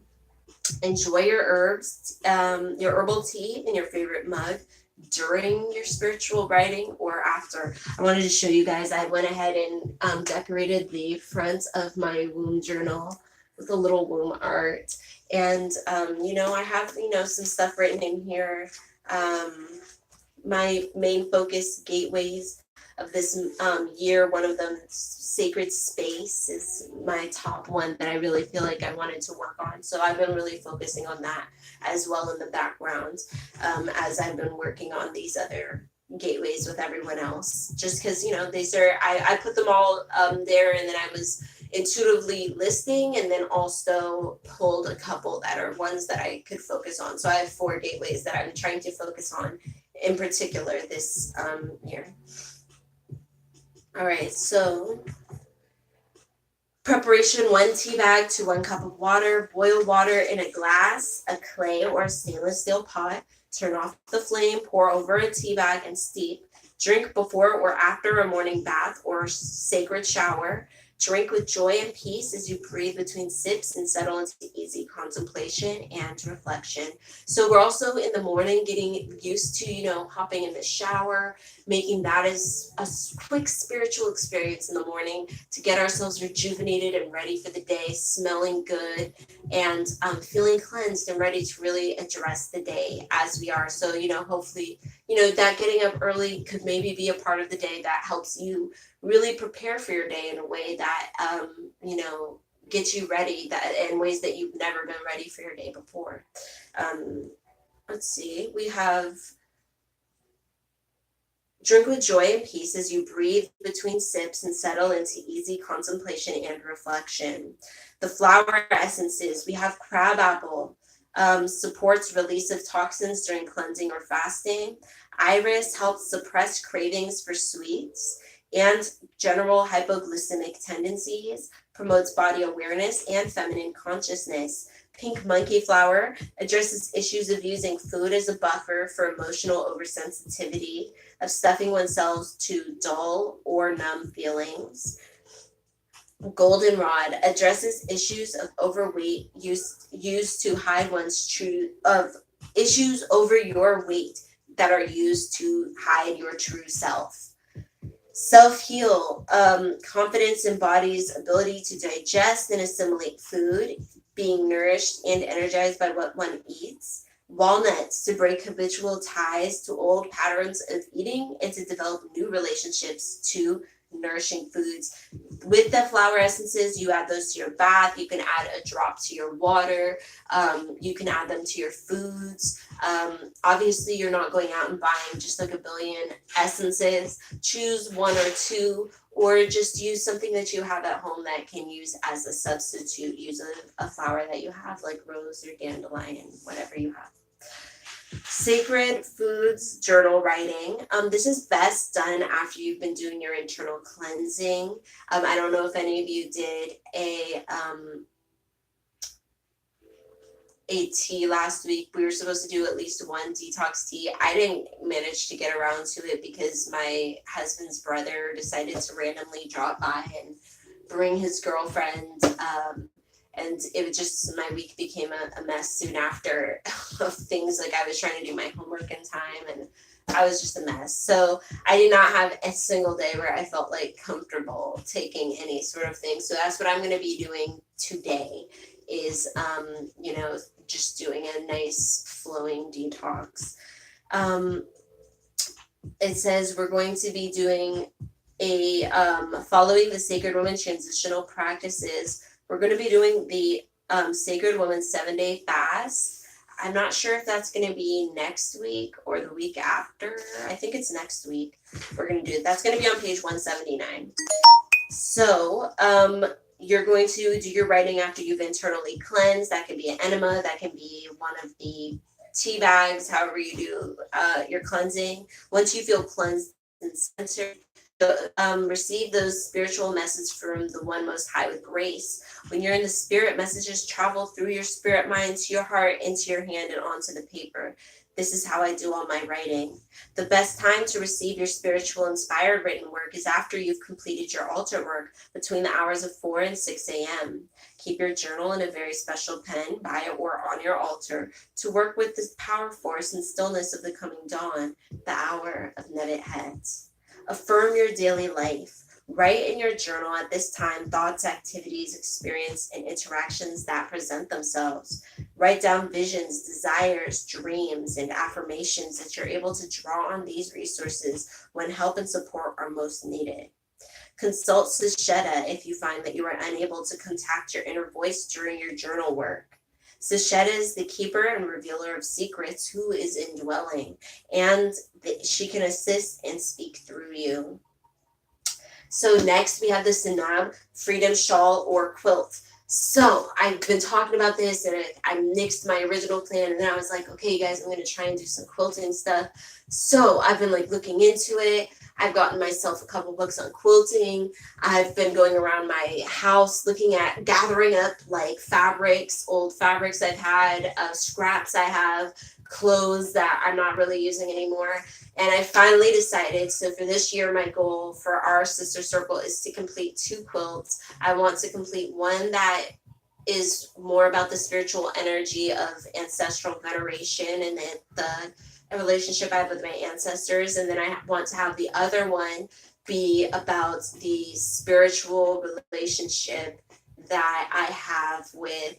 Enjoy your herbs, your herbal tea in your favorite mug during your spiritual writing or after. I wanted to show you guys, I went ahead and decorated the front of my womb journal with a little womb art. And, I have, some stuff written in here. My main focus gateways of this year, one of them, sacred space, is my top one that I really feel like I wanted to work on. So I've been really focusing on that as well in the background, as I've been working on these other gateways with everyone else, just because these are, I put them all there, and then I was intuitively listing, and then also pulled a couple that are ones that I could focus on. So I have 4 gateways that I'm trying to focus on in particular this year. All right, so preparation: 1 tea bag to 1 cup of water. Boil water in a glass, a clay, or a stainless steel pot. Turn off the flame, pour over a tea bag, and steep. Drink before or after a morning bath or sacred shower. Drink with joy and peace as you breathe between sips and settle into easy contemplation and reflection. So we're also in the morning getting used to, hopping in the shower, making that as a quick spiritual experience in the morning to get ourselves rejuvenated and ready for the day, smelling good, and feeling cleansed and ready to really address the day as we are. So, hopefully that getting up early could maybe be a part of the day that helps you really prepare for your day in a way that, gets you ready that in ways that you've never been ready for your day before. Um, let's see, we have drink with joy and peace as you breathe between sips and settle into easy contemplation and reflection. The flower essences, we have crabapple, supports release of toxins during cleansing or fasting. Iris helps suppress cravings for sweets and general hypoglycemic tendencies, promotes body awareness and feminine consciousness. Pink monkey flower addresses issues of using food as a buffer for emotional oversensitivity, of stuffing oneself to dull or numb feelings. Goldenrod addresses issues of overweight used to hide one's true of issues over your weight that are used to hide your true self. Self-heal, confidence embodies ability to digest and assimilate food, being nourished and energized by what one eats. Walnuts, to break habitual ties to old patterns of eating and to develop new relationships to nourishing foods. With the flower essences, you add those to your bath. You can add a drop to your water. You can add them to your foods. Obviously, you're not going out and buying just like a billion essences. Choose one or two, or just use something that you have at home that can use as a substitute. Use a flower that you have, like rose or dandelion, whatever you have. Sacred foods journal writing. This is best done after you've been doing your internal cleansing. I don't know if any of you did a tea last week. We were supposed to do at least one detox tea. I didn't manage to get around to it because my husband's brother decided to randomly drop by and bring his girlfriend. And it was just, my week became a mess soon after of things like I was trying to do my homework in time and I was just a mess. So I did not have a single day where I felt like comfortable taking any sort of thing. So that's what I'm going to be doing today is, just doing a nice flowing detox. It says we're going to be doing a following the Sacred Woman transitional practices. We're going to be doing the Sacred Woman 7-day fast. I'm not sure if that's going to be next week or the week after. I think it's next week. We're going to do it. That's going to be on page 179. So you're going to do your writing after you've internally cleansed. That could be an enema. That can be one of the tea bags, however you do your cleansing. Once you feel cleansed and centered, receive those spiritual messages from the One Most High with grace. When you're in the spirit, messages travel through your spirit mind to your heart, into your hand, and onto the paper. This is how I do all my writing. The best time to receive your spiritual inspired written work is after you've completed your altar work between the hours of 4 and 6 a.m. Keep your journal in a very special pen by or on your altar to work with the power, force, and stillness of the coming dawn, the hour of Nevet heads. Affirm your daily life. Write in your journal at this time thoughts, activities, experience, and interactions that present themselves. Write down visions, desires, dreams, and affirmations that you're able to draw on these resources when help and support are most needed. Consult Sesheta if you find that you are unable to contact your inner voice during your journal work. Sesheta is the keeper and revealer of secrets who is indwelling, and she can assist and speak through you. So next we have the Sanab Freedom Shawl or Quilt. So I've been talking about this and I nixed my original plan, and then I was like, okay, you guys, I'm going to try and do some quilting stuff. So I've been like looking into it. I've gotten myself a couple books on quilting. I've been going around my house looking at gathering up like fabrics, old fabrics I've had, scraps I have, clothes that I'm not really using anymore. And I finally decided, so for this year, my goal for our sister circle is to complete 2 quilts. I want to complete one that is more about the spiritual energy of ancestral veneration and the relationship I have with my ancestors. And then I want to have the other one be about the spiritual relationship that I have with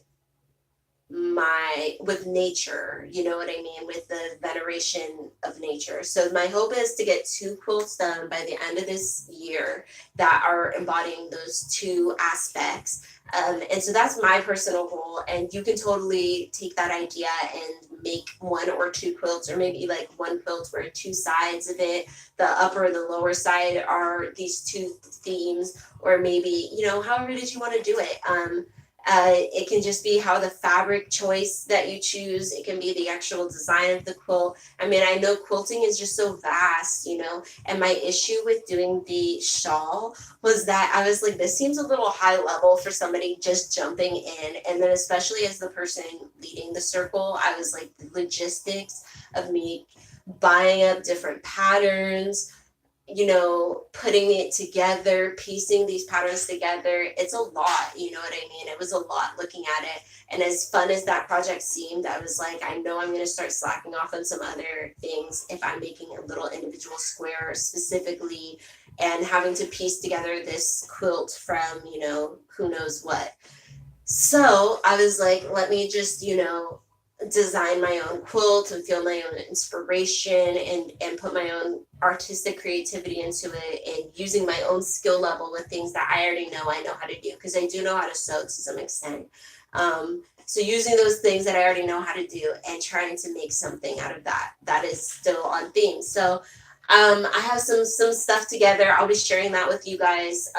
with nature, you know what I mean, with the veneration of nature. So my hope is to get 2 quilts done by the end of this year that are embodying those 2 aspects. And so that's my personal goal, and you can totally take that idea and make 1 or 2 quilts, or maybe like 1 quilt where 2 sides of it, the upper and the lower side, are these 2 themes, or maybe, you know, however it is you want to do it. It can just be how the fabric choice that you choose. It can be the actual design of the quilt. I mean, I know quilting is just so vast, you know, and my issue with doing the shawl was that I was like, this seems a little high level for somebody just jumping in. And then, especially as the person leading the circle, I was like, the logistics of me buying up different patterns, you know, putting it together, piecing these patterns together, it's a lot, you know what I mean? It was a lot looking at it. And as fun as that project seemed, I was like, I know I'm going to start slacking off on some other things if I'm making a little individual square specifically and having to piece together this quilt from, you know, who knows what. So I was like, let me just, you know, design my own quilt and feel my own inspiration, and put my own artistic creativity into it, and using my own skill level with things that I already know I know how to do, because I do know how to sew to some extent. So using those things that I already know how to do and trying to make something out of that is still on theme. So I have some stuff together. I'll be sharing that with you guys.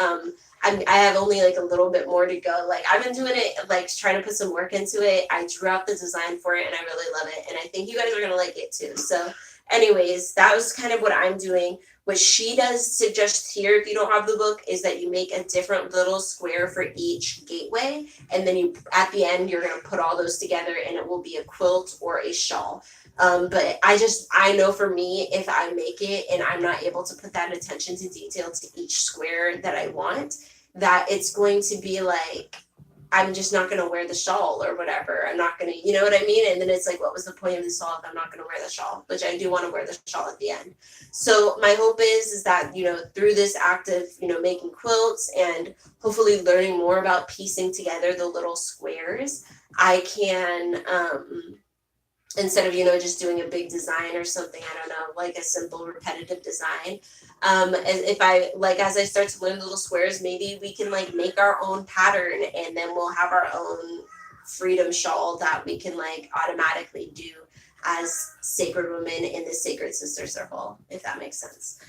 I have only like a little bit more to go. Like, I've been doing it, like trying to put some work into it. I drew out the design for it and I really love it. And I think you guys are going to like it too. So anyways, that was kind of what I'm doing. What she does suggest here, if you don't have the book, is that you make a different little square for each gateway. And then you, at the end, you're going to put all those together and it will be a quilt or a shawl. But I know for me, if I make it and I'm not able to put that attention to detail to each square that I want, that it's going to be like, I'm just not going to wear the shawl or whatever. I'm not going to, you know what I mean? And then it's like, what was the point of the shawl if I'm not going to wear the shawl? Which I do want to wear the shawl at the end. So my hope is that, you know, through this act of, you know, making quilts and hopefully learning more about piecing together the little squares, I can, instead of, you know, just doing a big design or something, I don't know, like a simple repetitive design. As I start to learn little squares, maybe we can like make our own pattern, and then we'll have our own freedom shawl that we can like automatically do as sacred women in the sacred sister circle, if that makes sense.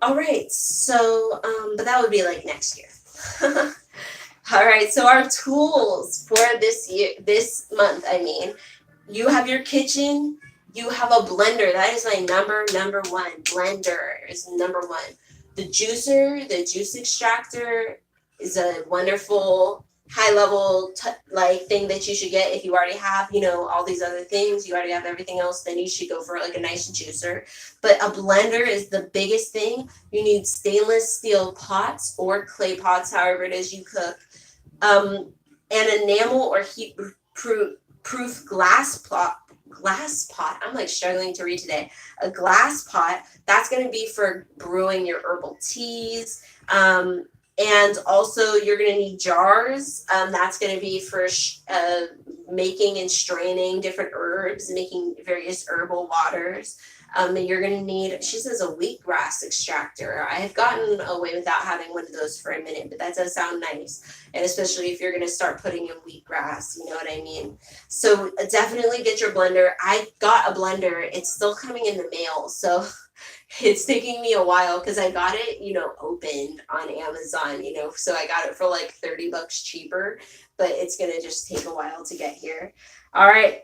All right, so but that would be like next year. All right, so our tools for this month, I mean, you have your kitchen, you have a blender. That is my number one. Blender is number one. The juicer, the juice extractor, is a wonderful high level like thing that you should get if you already have, you know, all these other things. You already have everything else, then you should go for like a nice juicer. But a blender is the biggest thing. You need stainless steel pots or clay pots, however it is you cook. An enamel or heat proof glass pot. I'm like struggling to read today. A glass pot, that's going to be for brewing your herbal teas. And also you're going to need jars. That's going to be for making and straining different herbs, making various herbal waters. And you're going to need, she says, a wheatgrass extractor. I have gotten away without having one of those for a minute, but that does sound nice. And especially if you're going to start putting in wheatgrass, you know what I mean? So definitely get your blender. I got a blender. It's still coming in the mail. So it's taking me a while because I got it, you know, opened on Amazon, you know, so I got it for like $30 cheaper, but it's going to just take a while to get here. All right.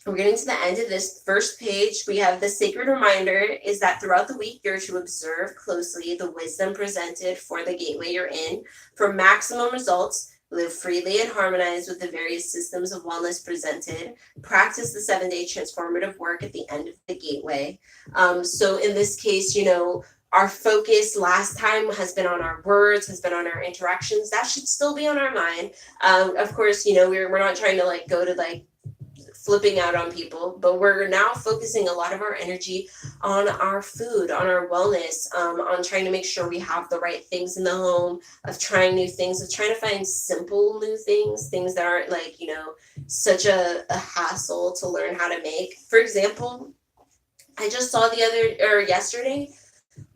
We're getting to the end of this first page. We have the sacred reminder is that throughout the week, you're to observe closely the wisdom presented for the gateway you're in. For maximum results, live freely and harmonize with the various systems of wellness presented. Practice the 7-day transformative work at the end of the gateway. So in this case, you know, our focus last time has been on our words, has been on our interactions. That should still be on our mind. Of course, you know, we're not trying to like go to like flipping out on people, but we're now focusing a lot of our energy on our food, on our wellness, on trying to make sure we have the right things in the home, of trying new things, of trying to find simple new things that aren't like, such a hassle to learn how to make. For example, I just saw yesterday,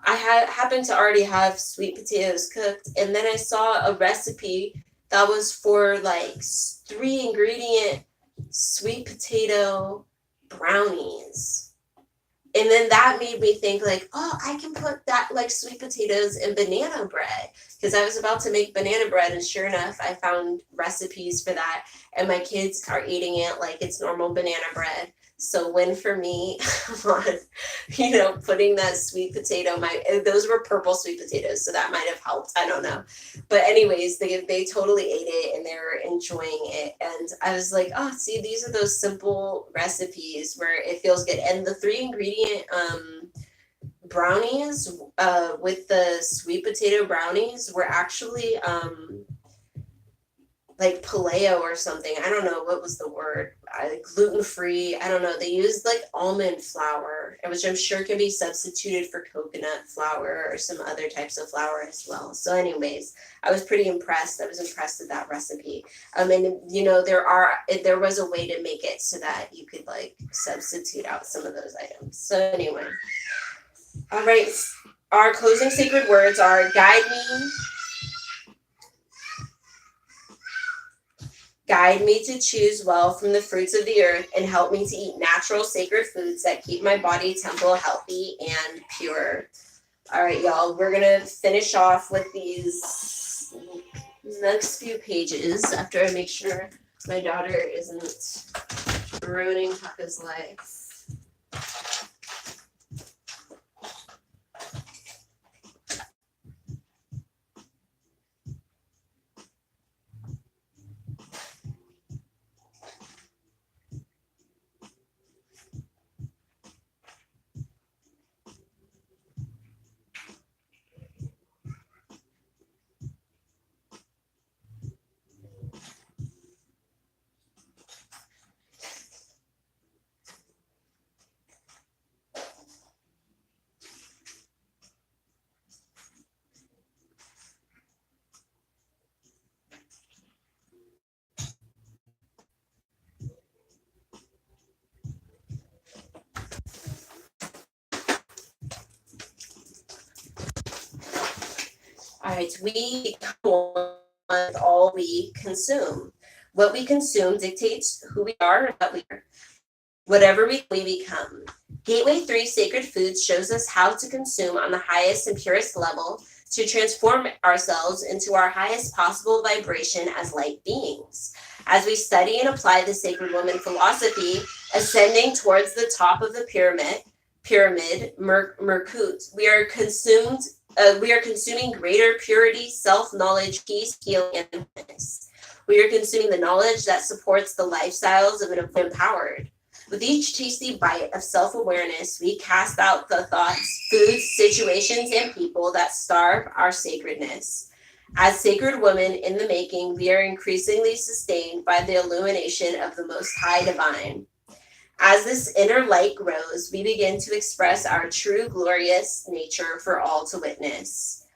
I happened to already have sweet potatoes cooked, and then I saw a recipe that was for like 3 ingredient sweet potato brownies. And then that made me think like, oh, I can put that like sweet potatoes in banana bread, because I was about to make banana bread, and sure enough, I found recipes for that, and my kids are eating it like it's normal banana bread. So win for me on, putting that sweet potato. Those were purple sweet potatoes, so that might have helped. I don't know, but anyways, they totally ate it and they were enjoying it, and I was like, oh, see, these are those simple recipes where it feels good. And the 3 ingredient brownies with the sweet potato brownies were actually like paleo or something. I don't know what was the word. Gluten-free. I don't know. They used like almond flour, which I'm sure can be substituted for coconut flour or some other types of flour as well. So anyways, I was pretty impressed. I was impressed with that recipe. And there was a way to make it so that you could like substitute out some of those items. So anyway. All right. Our closing sacred words are Guide me to choose well from the fruits of the earth, and help me to eat natural sacred foods that keep my body temple healthy and pure. All right, y'all, we're going to finish off with these next few pages after I make sure my daughter isn't ruining Tucka's life. All right, we become one with all we consume. What we consume dictates who we are and what we are. Whatever we become. Gateway 3 Sacred Foods shows us how to consume on the highest and purest level to transform ourselves into our highest possible vibration as light beings. As we study and apply the Sacred Woman philosophy, ascending towards the top of the Merkut, we are consuming greater purity, self-knowledge, peace, healing, and wholeness. We are consuming the knowledge that supports the lifestyles of an empowered. With each tasty bite of self-awareness, we cast out the thoughts, foods, situations, and people that starve our sacredness. As sacred women in the making, we are increasingly sustained by the illumination of the Most High Divine. As this inner light grows, we begin to express our true glorious nature for all to witness.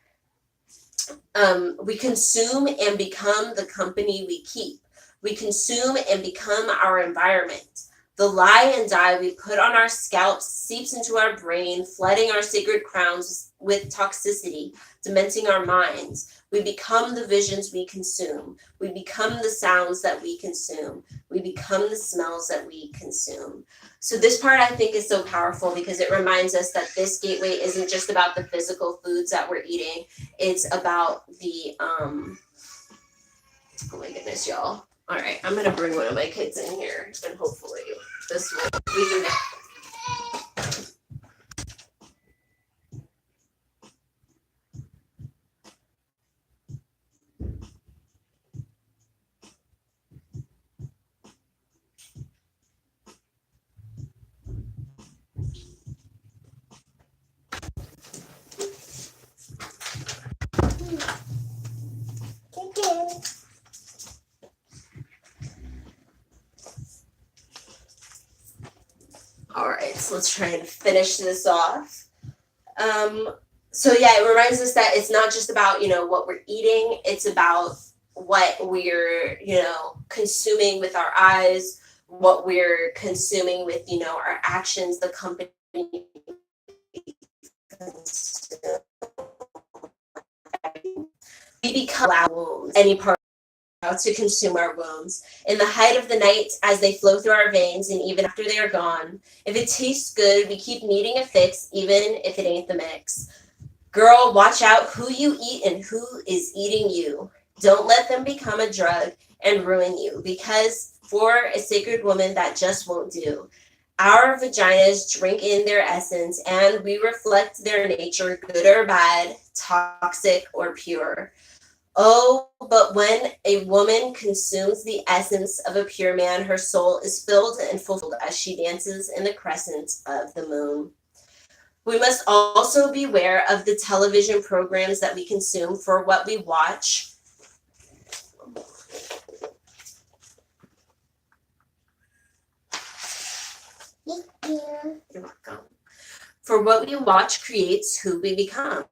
We consume and become the company we keep. We consume and become our environment. The lie and dye we put on our scalps seeps into our brain, flooding our sacred crowns with toxicity, dementing our minds. We become the visions we consume. We become the sounds that we consume. We become the smells that we consume. So this part I think is so powerful because it reminds us that this gateway isn't just about the physical foods that we're eating. It's about the, oh my goodness, y'all. All right, I'm going to bring one of my kids in here and hopefully this will, we can. So let's try and finish this off. So yeah, it reminds us that it's not just about, what we're eating. It's about what we're, consuming with our eyes, what we're consuming with, our actions, the company. We become wounds, any part to consume our wounds. In the height of the night, as they flow through our veins, and even after they are gone, if it tastes good, we keep needing a fix, even if it ain't the mix. Girl, watch out who you eat and who is eating you. Don't let them become a drug and ruin you, because for a sacred woman, that just won't do. Our vaginas drink in their essence, and we reflect their nature, good or bad, toxic or pure. Oh, but when a woman consumes the essence of a pure man, her soul is filled and fulfilled as she dances in the crescent of the moon. We must also beware of the television programs that we consume, for what we watch. You're welcome. For what we watch creates who we become.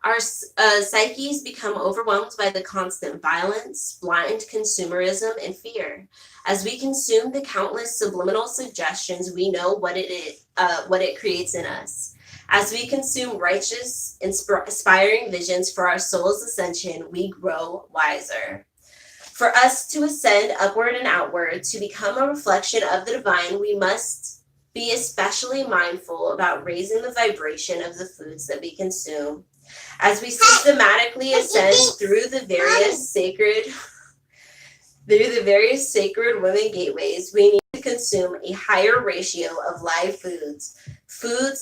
Our psyches become overwhelmed by the constant violence, blind consumerism, and fear. As we consume the countless subliminal suggestions, we know what it creates in us. As we consume righteous, inspiring visions for our soul's ascension, we grow wiser. For us to ascend upward and outward, to become a reflection of the divine, we must be especially mindful about raising the vibration of the foods that we consume. As we systematically ascend through the various sacred women gateways, we need to consume a higher ratio of live foods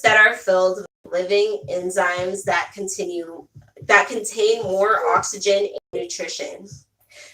that are filled with living enzymes that contain more oxygen and nutrition.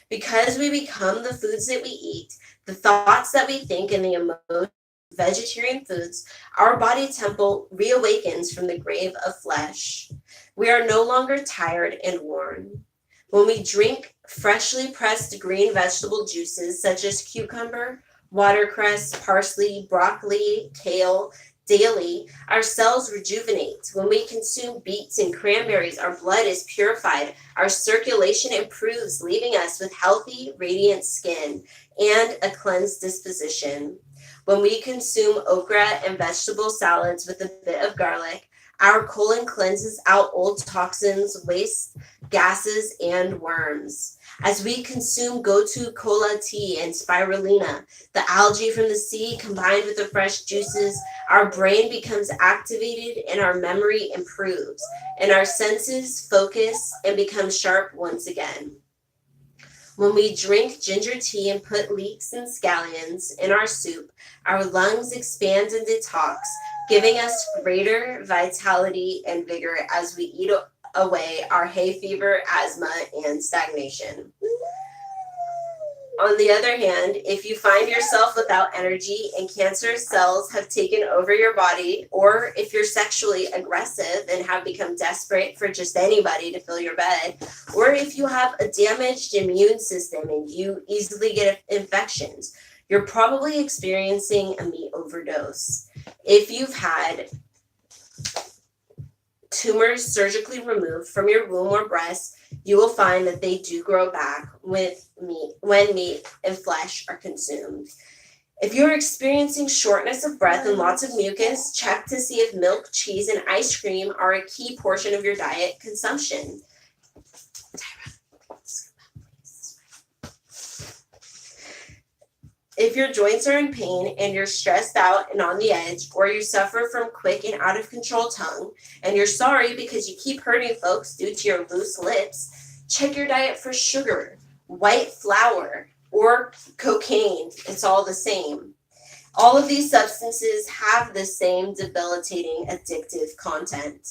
Because we become the foods that we eat, the thoughts that we think, and the emotions of vegetarian foods, our body temple reawakens from the grave of flesh. We are no longer tired and worn. When we drink freshly pressed green vegetable juices such as cucumber, watercress, parsley, broccoli, kale, daily, our cells rejuvenate. When we consume beets and cranberries, our blood is purified, our circulation improves, leaving us with healthy, radiant skin and a cleansed disposition. When we consume okra and vegetable salads with a bit of garlic, our colon cleanses out old toxins, waste, gases, and worms. As we consume gotu kola tea and spirulina, the algae from the sea combined with the fresh juices, our brain becomes activated and our memory improves, and our senses focus and become sharp once again. When we drink ginger tea and put leeks and scallions in our soup, our lungs expand and detox, giving us greater vitality and vigor as we eat away our hay fever, asthma, and stagnation. On the other hand, if you find yourself without energy and cancerous cells have taken over your body, or if you're sexually aggressive and have become desperate for just anybody to fill your bed, or if you have a damaged immune system and you easily get infections, you're probably experiencing a meat overdose. If you've had tumors surgically removed from your womb or breast, you will find that they do grow back when meat and flesh are consumed. If you're experiencing shortness of breath and lots of mucus, check to see if milk, cheese, and ice cream are a key portion of your diet consumption. If your joints are in pain and you're stressed out and on the edge, or you suffer from quick and out of control tongue, and you're sorry because you keep hurting folks due to your loose lips, check your diet for sugar, white flour, or cocaine. It's all the same. All of these substances have the same debilitating, addictive content.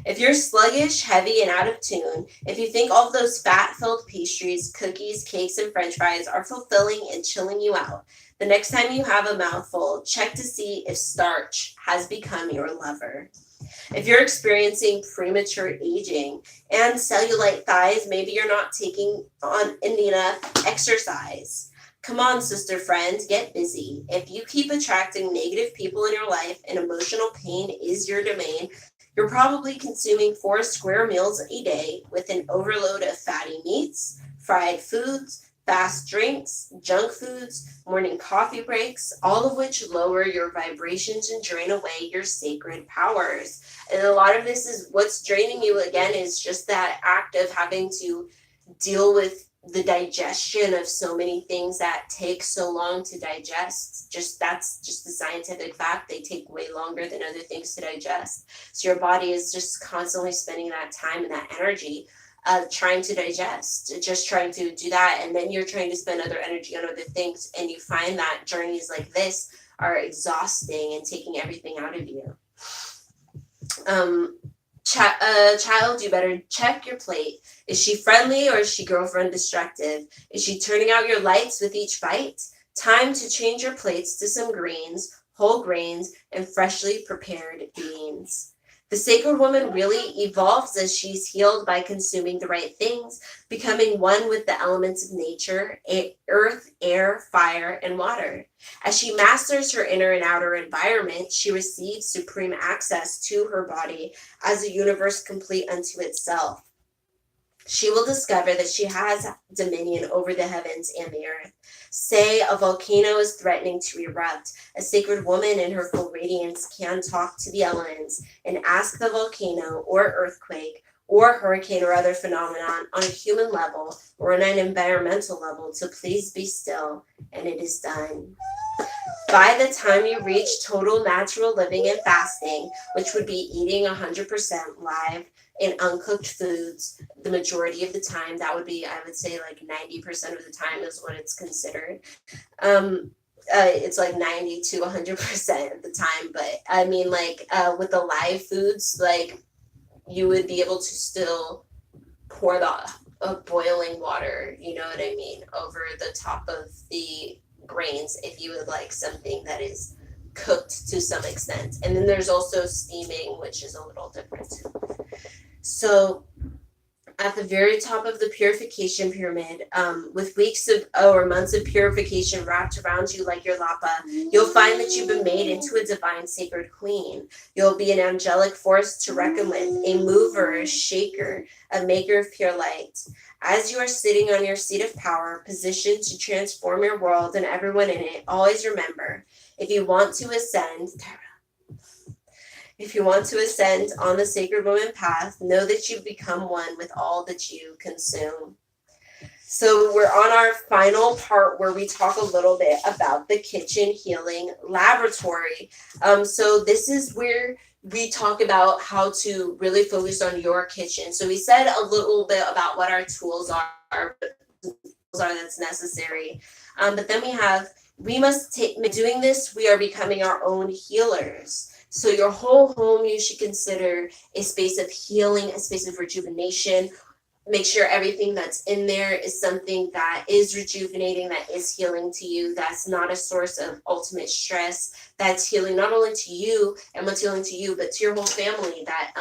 If you're sluggish, heavy, and out of tune, if you think all of those fat-filled pastries, cookies, cakes, and french fries are fulfilling and chilling you out, the next time you have a mouthful, check to see if starch has become your lover. If you're experiencing premature aging and cellulite thighs, maybe you're not taking on enough exercise. Come on, sister friend, get busy. If you keep attracting negative people in your life and emotional pain is your domain, you're probably consuming 4 square meals a day with an overload of fatty meats, fried foods, fast drinks, junk foods, morning coffee breaks, all of which lower your vibrations and drain away your sacred powers. And a lot of this is what's draining you again is just that act of having to deal with the digestion of so many things that take so long to digest. That's just the scientific fact. They take way longer than other things to digest. So your body is just constantly spending that time and that energy trying to digest, just trying to do that. And then you're trying to spend other energy on other things. And you find that journeys like this are exhausting and taking everything out of you. Child, you better check your plate. Is she friendly or is she girlfriend destructive? Is she turning out your lights with each bite? Time to change your plates to some greens, whole grains, and freshly prepared beans. The sacred woman really evolves as she's healed by consuming the right things, becoming one with the elements of nature, earth, air, fire, and water. As she masters her inner and outer environment, she receives supreme access to her body as a universe complete unto itself. She will discover that she has dominion over the heavens and the earth. Say a volcano is threatening to erupt. A sacred woman in her full radiance can talk to the elements and ask the volcano or earthquake or hurricane or other phenomenon on a human level or on an environmental level to please be still, and it is done. By the time you reach total natural living and fasting, which would be eating 100% live and uncooked foods the majority of the time, that would be, I would say, like 90% of the time is what it's considered. It's like 90 to 100% of the time, but I mean, like with the live foods, like you would be able to still pour the boiling water, you know what I mean, over the top of the grains if you would like something that is cooked to some extent. And then there's also steaming, which is a little different too. So at the very top of the purification pyramid, with weeks of or months of purification wrapped around you like your lapa, you'll find that you've been made into a divine sacred queen. You'll be an angelic force to reckon with, a mover, a shaker, a maker of pure light. As you are sitting on your seat of power, positioned to transform your world and everyone in it, always remember, if you want to ascend on the sacred woman path, know that you become one with all that you consume. So we're on our final part where we talk a little bit about the kitchen healing laboratory. So this is where we talk about how to really focus on your kitchen. So we said a little bit about what our tools are that's necessary. But then we must take, doing this, we are becoming our own healers. So your whole home, you should consider a space of healing, a space of rejuvenation. Make sure everything that's in there is something that is rejuvenating, that is healing to you, that's not a source of ultimate stress, that's healing not only to you and what's healing to you, but to your whole family, that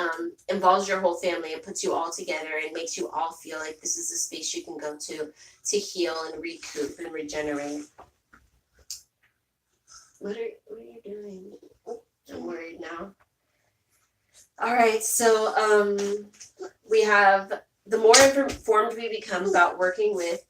involves your whole family and puts you all together and makes you all feel like this is a space you can go to heal and recoup and regenerate. What are you doing? I'm worried now. All right, so we have the more informed we become about working with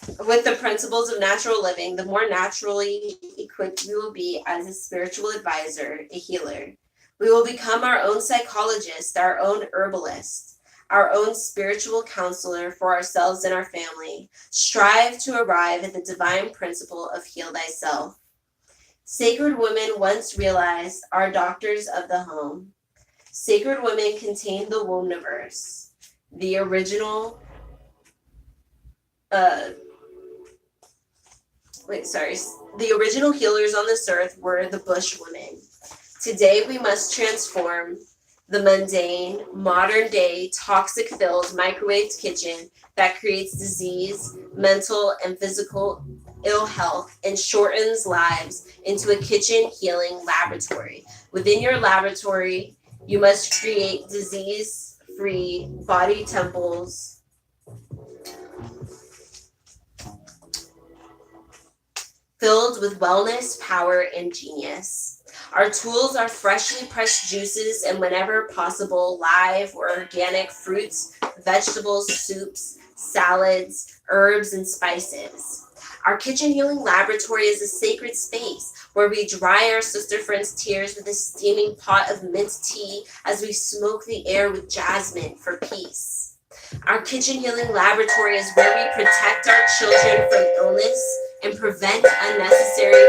the principles of natural living, the more naturally equipped we will be as a spiritual advisor, a healer. We will become our own psychologist, our own herbalist, our own spiritual counselor for ourselves and our family. Strive to arrive at the divine principle of heal thyself. Sacred women once realized are doctors of the home. Sacred women contain the womb-niverse. The original healers on this earth were the bush women. Today we must transform the mundane, modern-day, toxic-filled, microwaved kitchen that creates disease, mental and physical ill health, and shortens lives into a kitchen healing laboratory. Within your laboratory, you must create disease free body temples, filled with wellness, power, and genius. Our tools are freshly pressed juices and, whenever possible, live or organic fruits, vegetables, soups, salads, herbs, and spices. Our kitchen healing laboratory is a sacred space where we dry our sister friends' tears with a steaming pot of mint tea as we smoke the air with jasmine for peace. Our kitchen healing laboratory is where we protect our children from illness and prevent unnecessary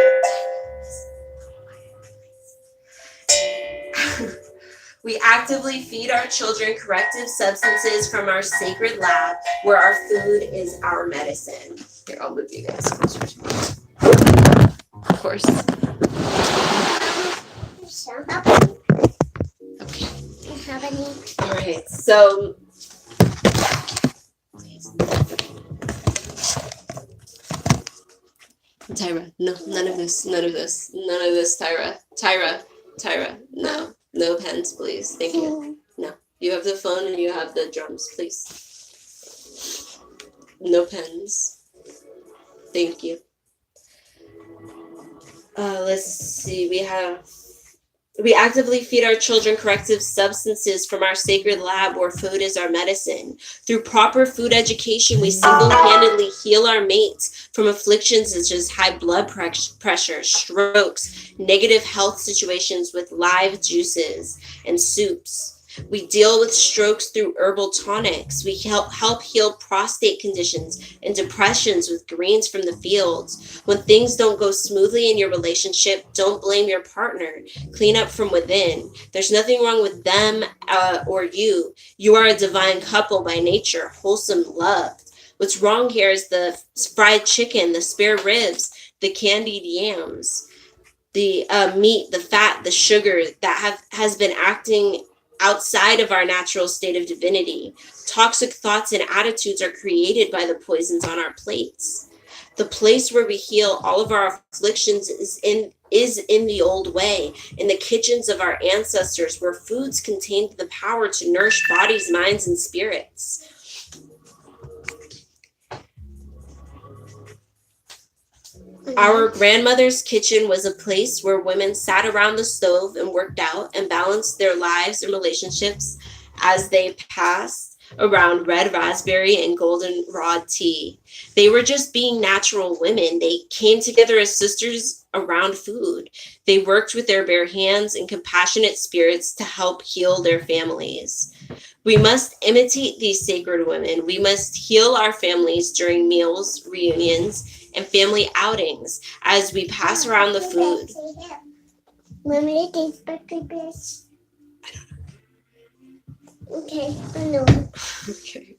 We actively feed our children corrective substances from our sacred lab, where our food is our medicine. Here, I'll move you guys closer to me. Of course. Okay. All right. So, Tyra, no, none of this, Tyra, no pens, please. Thank you. No, you have the phone and you have the drums, please. No pens. Thank you. Let's see. We actively feed our children corrective substances from our sacred lab, where food is our medicine. Through proper food education, we single-handedly heal our mates from afflictions such as high blood pressure, strokes, negative health situations with live juices and soups. We deal with strokes through herbal tonics. We help heal prostate conditions and depressions with greens from the fields. When things don't go smoothly in your relationship, don't blame your partner. Clean up from within. There's nothing wrong with them or you. You are a divine couple by nature, wholesome, loved. What's wrong here is the fried chicken, the spare ribs, the candied yams, the meat, the fat, the sugar that has been acting outside of our natural state of divinity. Toxic thoughts and attitudes are created by the poisons on our plates. The place where we heal all of our afflictions is in the old way, in the kitchens of our ancestors, where foods contained the power to nourish bodies, minds, and spirits. Our grandmother's kitchen was a place where women sat around the stove and worked out and balanced their lives and relationships as they passed around red raspberry and goldenrod tea. They were just being natural women. They came together as sisters around food. They worked with their bare hands and compassionate spirits to help heal their families. We must imitate these sacred women. We must heal our families during meals, reunions, and family outings as we pass around the food. Okay, I know. Okay.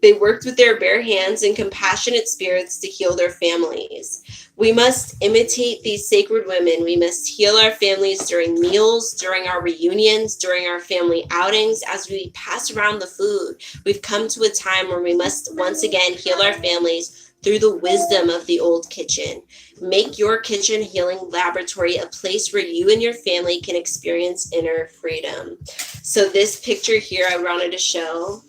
They worked with their bare hands and compassionate spirits to heal their families. We must imitate these sacred women. We must heal our families during meals, during our reunions, during our family outings, as we pass around the food. We've come to a time where we must once again heal our families through the wisdom of the old kitchen. Make your kitchen healing laboratory a place where you and your family can experience inner freedom. So this picture here I wanted to show,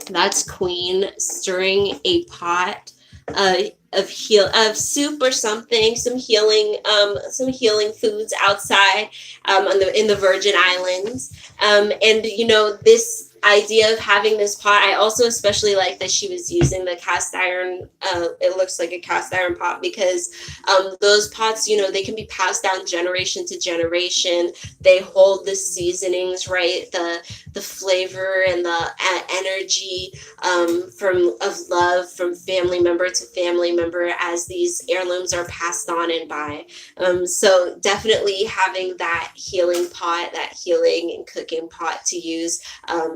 that's Queen stirring a pot of soup or something, some healing foods outside in the Virgin Islands. And you know, this idea of having this pot, I also especially like that she was using the cast iron, it looks like a cast iron pot, because those pots, you know, they can be passed down generation to generation. They hold the seasonings, right, the flavor and the energy of love from family member to family member as these heirlooms are passed on and by. So definitely having that healing pot, that healing and cooking pot to use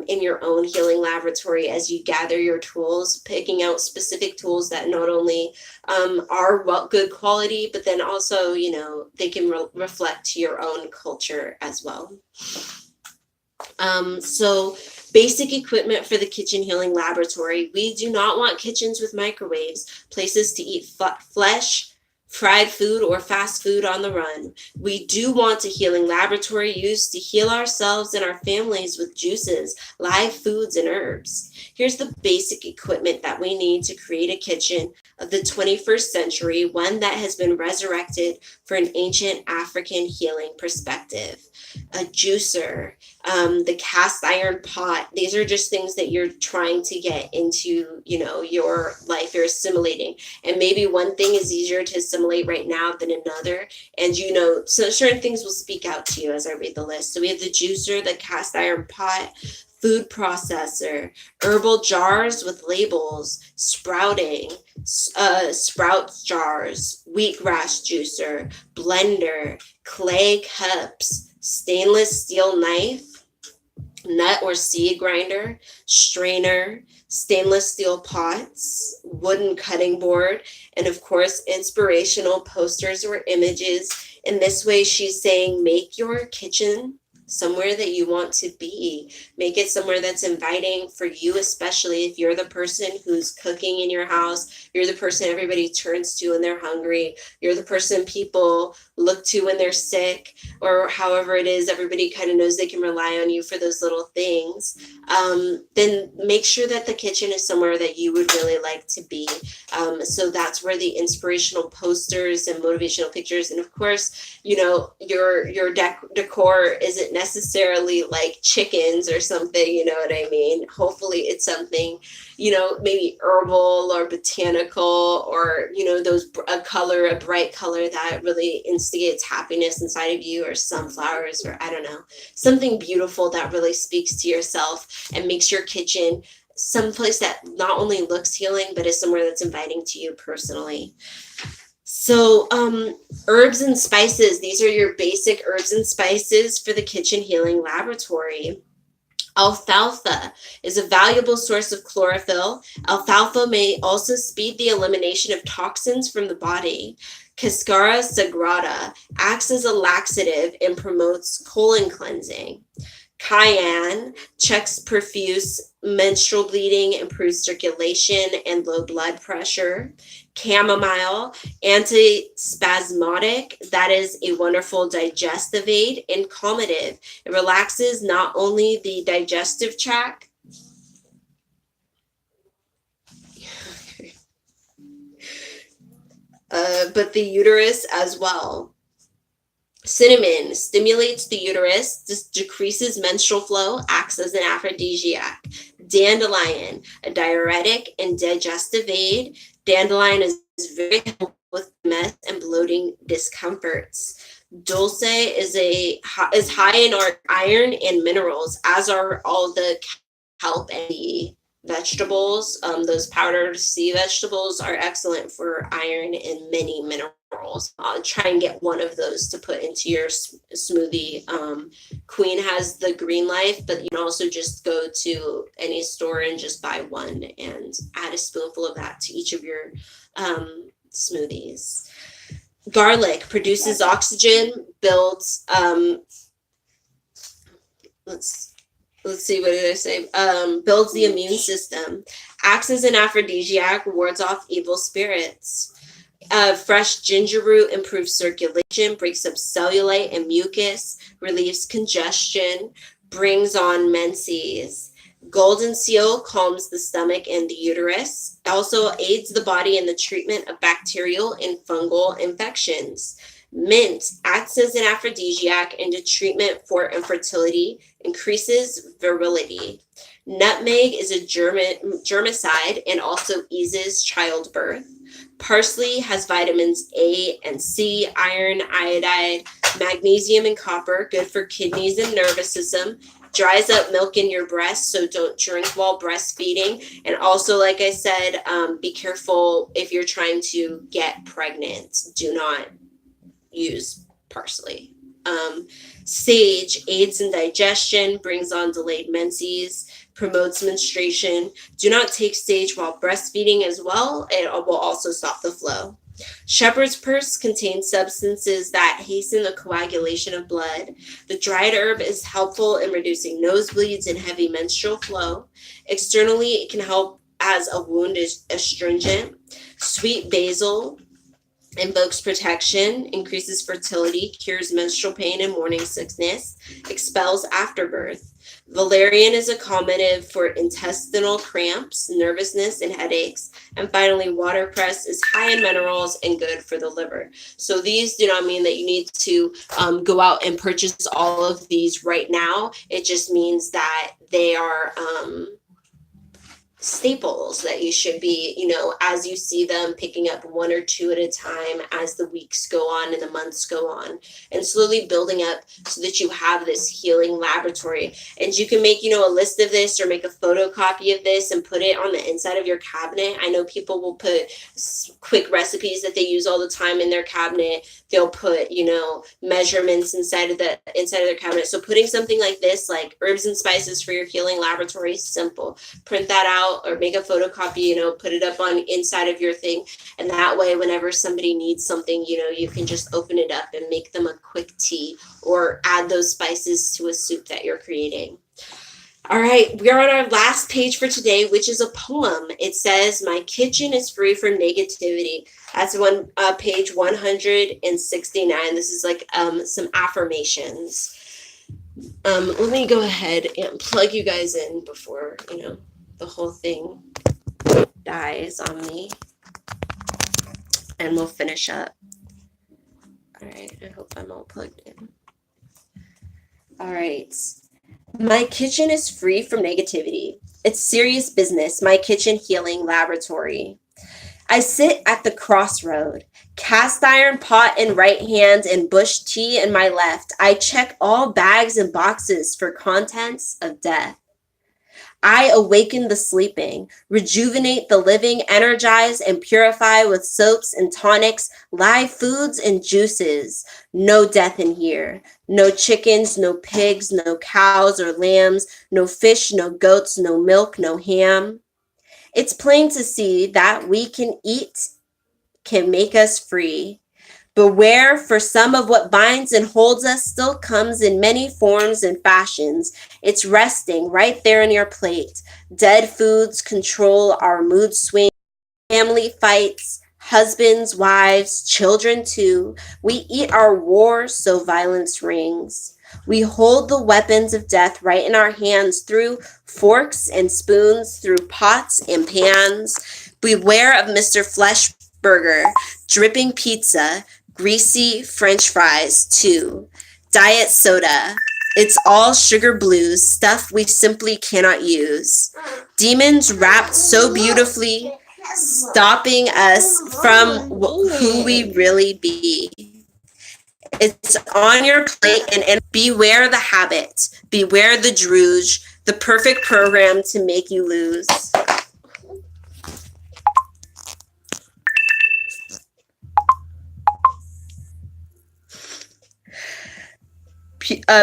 in your own healing laboratory as you gather your tools, picking out specific tools that not only are good quality, but then also, you know, they can reflect to your own culture as well. So basic equipment for the kitchen healing laboratory. We do not want kitchens with microwaves, places to eat flesh, fried food or fast food on the run. We do want a healing laboratory used to heal ourselves and our families with juices, live foods, and herbs. Here's the basic equipment that we need to create a kitchen of the 21st century, one that has been resurrected for an ancient African healing perspective. A juicer, the cast iron pot. These are just things that you're trying to get into, your life. You're assimilating, and maybe one thing is easier to assimilate right now than another. And so certain things will speak out to you as I read the list. So we have the juicer, the cast iron pot, food processor, herbal jars with labels, sprouting, sprout jars, wheatgrass juicer, blender, clay cups, stainless steel knife, nut or seed grinder, strainer, stainless steel pots, wooden cutting board, and of course, inspirational posters or images. In this way, she's saying, make your kitchen somewhere that you want to be. Make it somewhere that's inviting for you, especially if you're the person who's cooking in your house. You're the person everybody turns to when they're hungry. You're the person people look to when they're sick, or however it is, everybody kind of knows they can rely on you for those little things. Then make sure that the kitchen is somewhere that you would really like to be. So that's where the inspirational posters and motivational pictures, and of course, your decor isn't necessarily like chickens or something, you know what I mean? Hopefully it's something, maybe herbal or botanical, or, a bright color that really instigates happiness inside of you, or sunflowers, or I don't know, something beautiful that really speaks to yourself and makes your kitchen someplace that not only looks healing, but is somewhere that's inviting to you personally. So herbs and spices, these are your basic herbs and spices for the kitchen healing laboratory. Alfalfa is a valuable source of chlorophyll. Alfalfa may also speed the elimination of toxins from the body. Cascara sagrada acts as a laxative and promotes colon cleansing. Cayenne checks profuse menstrual bleeding, improves circulation and low blood pressure. Chamomile, antispasmodic, that is a wonderful digestive aid, and calmative. It relaxes not only the digestive tract, but the uterus as well. Cinnamon stimulates the uterus, decreases menstrual flow, acts as an aphrodisiac. Dandelion, a diuretic and digestive aid. Dandelion is very helpful with mess and bloating discomforts. Dulce is high in iron and minerals, as are all the kelp and the vegetables. Those powdered sea vegetables are excellent for iron and many minerals. Try and get one of those to put into your smoothie. Queen has the green life, but you can also just go to any store and just buy one and add a spoonful of that to each of your smoothies. Garlic produces oxygen, builds let's see, what did I say? Builds the immune system, acts as an aphrodisiac, wards off evil spirits. Fresh ginger root improves circulation, breaks up cellulite and mucus, relieves congestion, brings on menses. Golden seal calms the stomach and the uterus. Also aids the body in the treatment of bacterial and fungal infections. Mint acts as an aphrodisiac and a treatment for infertility, increases virility. Nutmeg is a germicide and also eases childbirth. Parsley has vitamins A and C, iron, iodide, magnesium, and copper, good for kidneys and nervous system. Dries up milk in your breast, so don't drink while breastfeeding. And also, like I said, be careful if you're trying to get pregnant. Do not use parsley. Sage aids in digestion, brings on delayed menses, promotes menstruation. Do not take sage while breastfeeding as well. It will also stop the flow. Shepherd's purse contains substances that hasten the coagulation of blood. The dried herb is helpful in reducing nosebleeds and heavy menstrual flow. Externally, it can help as a wound astringent. Sweet basil invokes protection, increases fertility, cures menstrual pain and morning sickness, expels afterbirth. Valerian is a calmative for intestinal cramps, nervousness, and headaches. And finally, watercress is high in minerals and good for the liver. So these do not mean that you need to go out and purchase all of these right now. It just means that they are staples that you should be, as you see them, picking up one or two at a time as the weeks go on and the months go on, and slowly building up so that you have this healing laboratory. And you can make, a list of this or make a photocopy of this and put it on the inside of your cabinet. I know people will put quick recipes that they use all the time in their cabinet. They'll put, measurements inside of their cabinet. So putting something like this, like herbs and spices for your healing laboratory, simple. Print that out or make a photocopy, put it up on inside of your thing. And that way, whenever somebody needs something, you can just open it up and make them a quick tea or add those spices to a soup that you're creating. All right, we are on our last page for today, which is a poem. It says, "My kitchen is free from negativity." That's page 169. This is like some affirmations. Let me go ahead and plug you guys in before, the whole thing dies on me. And we'll finish up. All right, I hope I'm all plugged in. All right. My kitchen is free from negativity. It's serious business, my kitchen healing laboratory. I sit at the crossroad, cast iron pot in right hand and bush tea in my left. I check all bags and boxes for contents of death. I awaken the sleeping, rejuvenate the living, energize and purify with soaps and tonics, live foods and juices. No death in here. No chickens, no pigs, no cows or lambs, no fish, no goats, no milk, no ham. It's plain to see that we can eat can make us free. Beware, for some of what binds and holds us still comes in many forms and fashions. It's resting right there on your plate. Dead foods control our mood swings, family fights, husbands, wives, children too. We eat our war so violence rings. We hold the weapons of death right in our hands through forks and spoons, through pots and pans. Beware of Mr. Fleshburger, dripping pizza, greasy French fries too, diet soda. It's all sugar blues, stuff we simply cannot use. Demons wrapped so beautifully, stopping us from who we really be. It's on your plate and beware the habit, beware the druge, the perfect program to make you lose.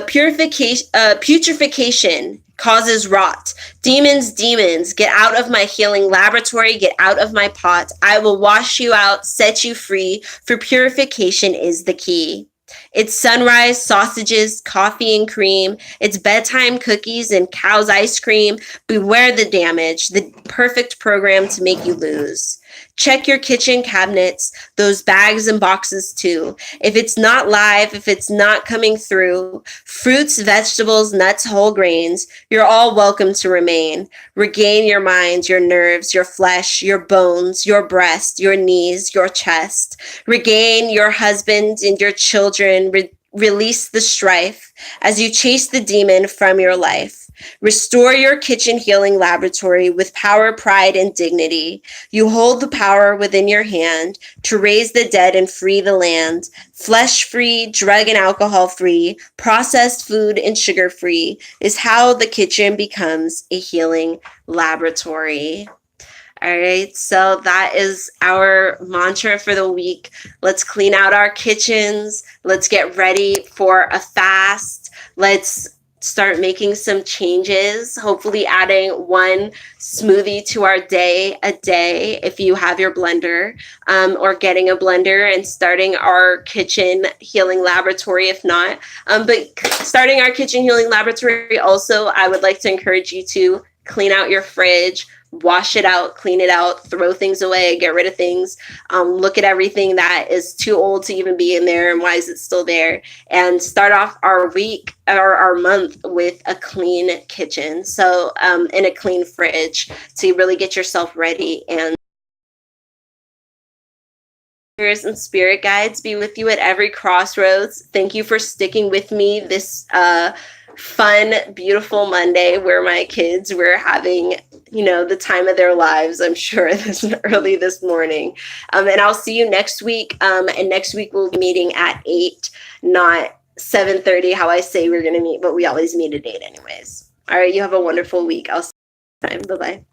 Putrefaction causes rot. Demons, get out of my healing laboratory, get out of my pot. I will wash you out, set you free, for purification is the key. It's sunrise, sausages, coffee and cream. It's bedtime cookies and cow's ice cream. Beware the damage, the perfect program to make you lose. Check your kitchen cabinets, those bags and boxes too. If it's not live, if it's not coming through, fruits, vegetables, nuts, whole grains, you're all welcome to remain. Regain your mind, your nerves, your flesh, your bones, your breast, your knees, your chest. Regain your husband and your children. Release the strife as you chase the demon from your life. Restore your kitchen healing laboratory with power, pride, and dignity. You hold the power within your hand to raise the dead and free the land. Flesh-free, drug and alcohol-free, processed food and sugar-free is how the kitchen becomes a healing laboratory. All right, so that is our mantra for the week. Let's clean out our kitchens. Let's get ready for a fast. Let's start making some changes, hopefully adding one smoothie to our day a day if you have your blender, or getting a blender and starting our kitchen healing laboratory if not. But starting our kitchen healing laboratory also, I would like to encourage you to clean out your fridge, wash it out, clean it out, throw things away, get rid of things, look at everything that is too old to even be in there and why is it still there, and start off our week or our month with a clean kitchen, so and a clean fridge to really get yourself ready. And and spirit guides be with you at every crossroads. Thank you for sticking with me this fun, beautiful Monday where my kids were having, the time of their lives, I'm sure, early this morning. And I'll see you next week. And next week we'll be meeting at 8, not 7:30, how I say we're going to meet, but we always meet at 8 anyways. All right, you have a wonderful week. I'll see you next time. Bye-bye.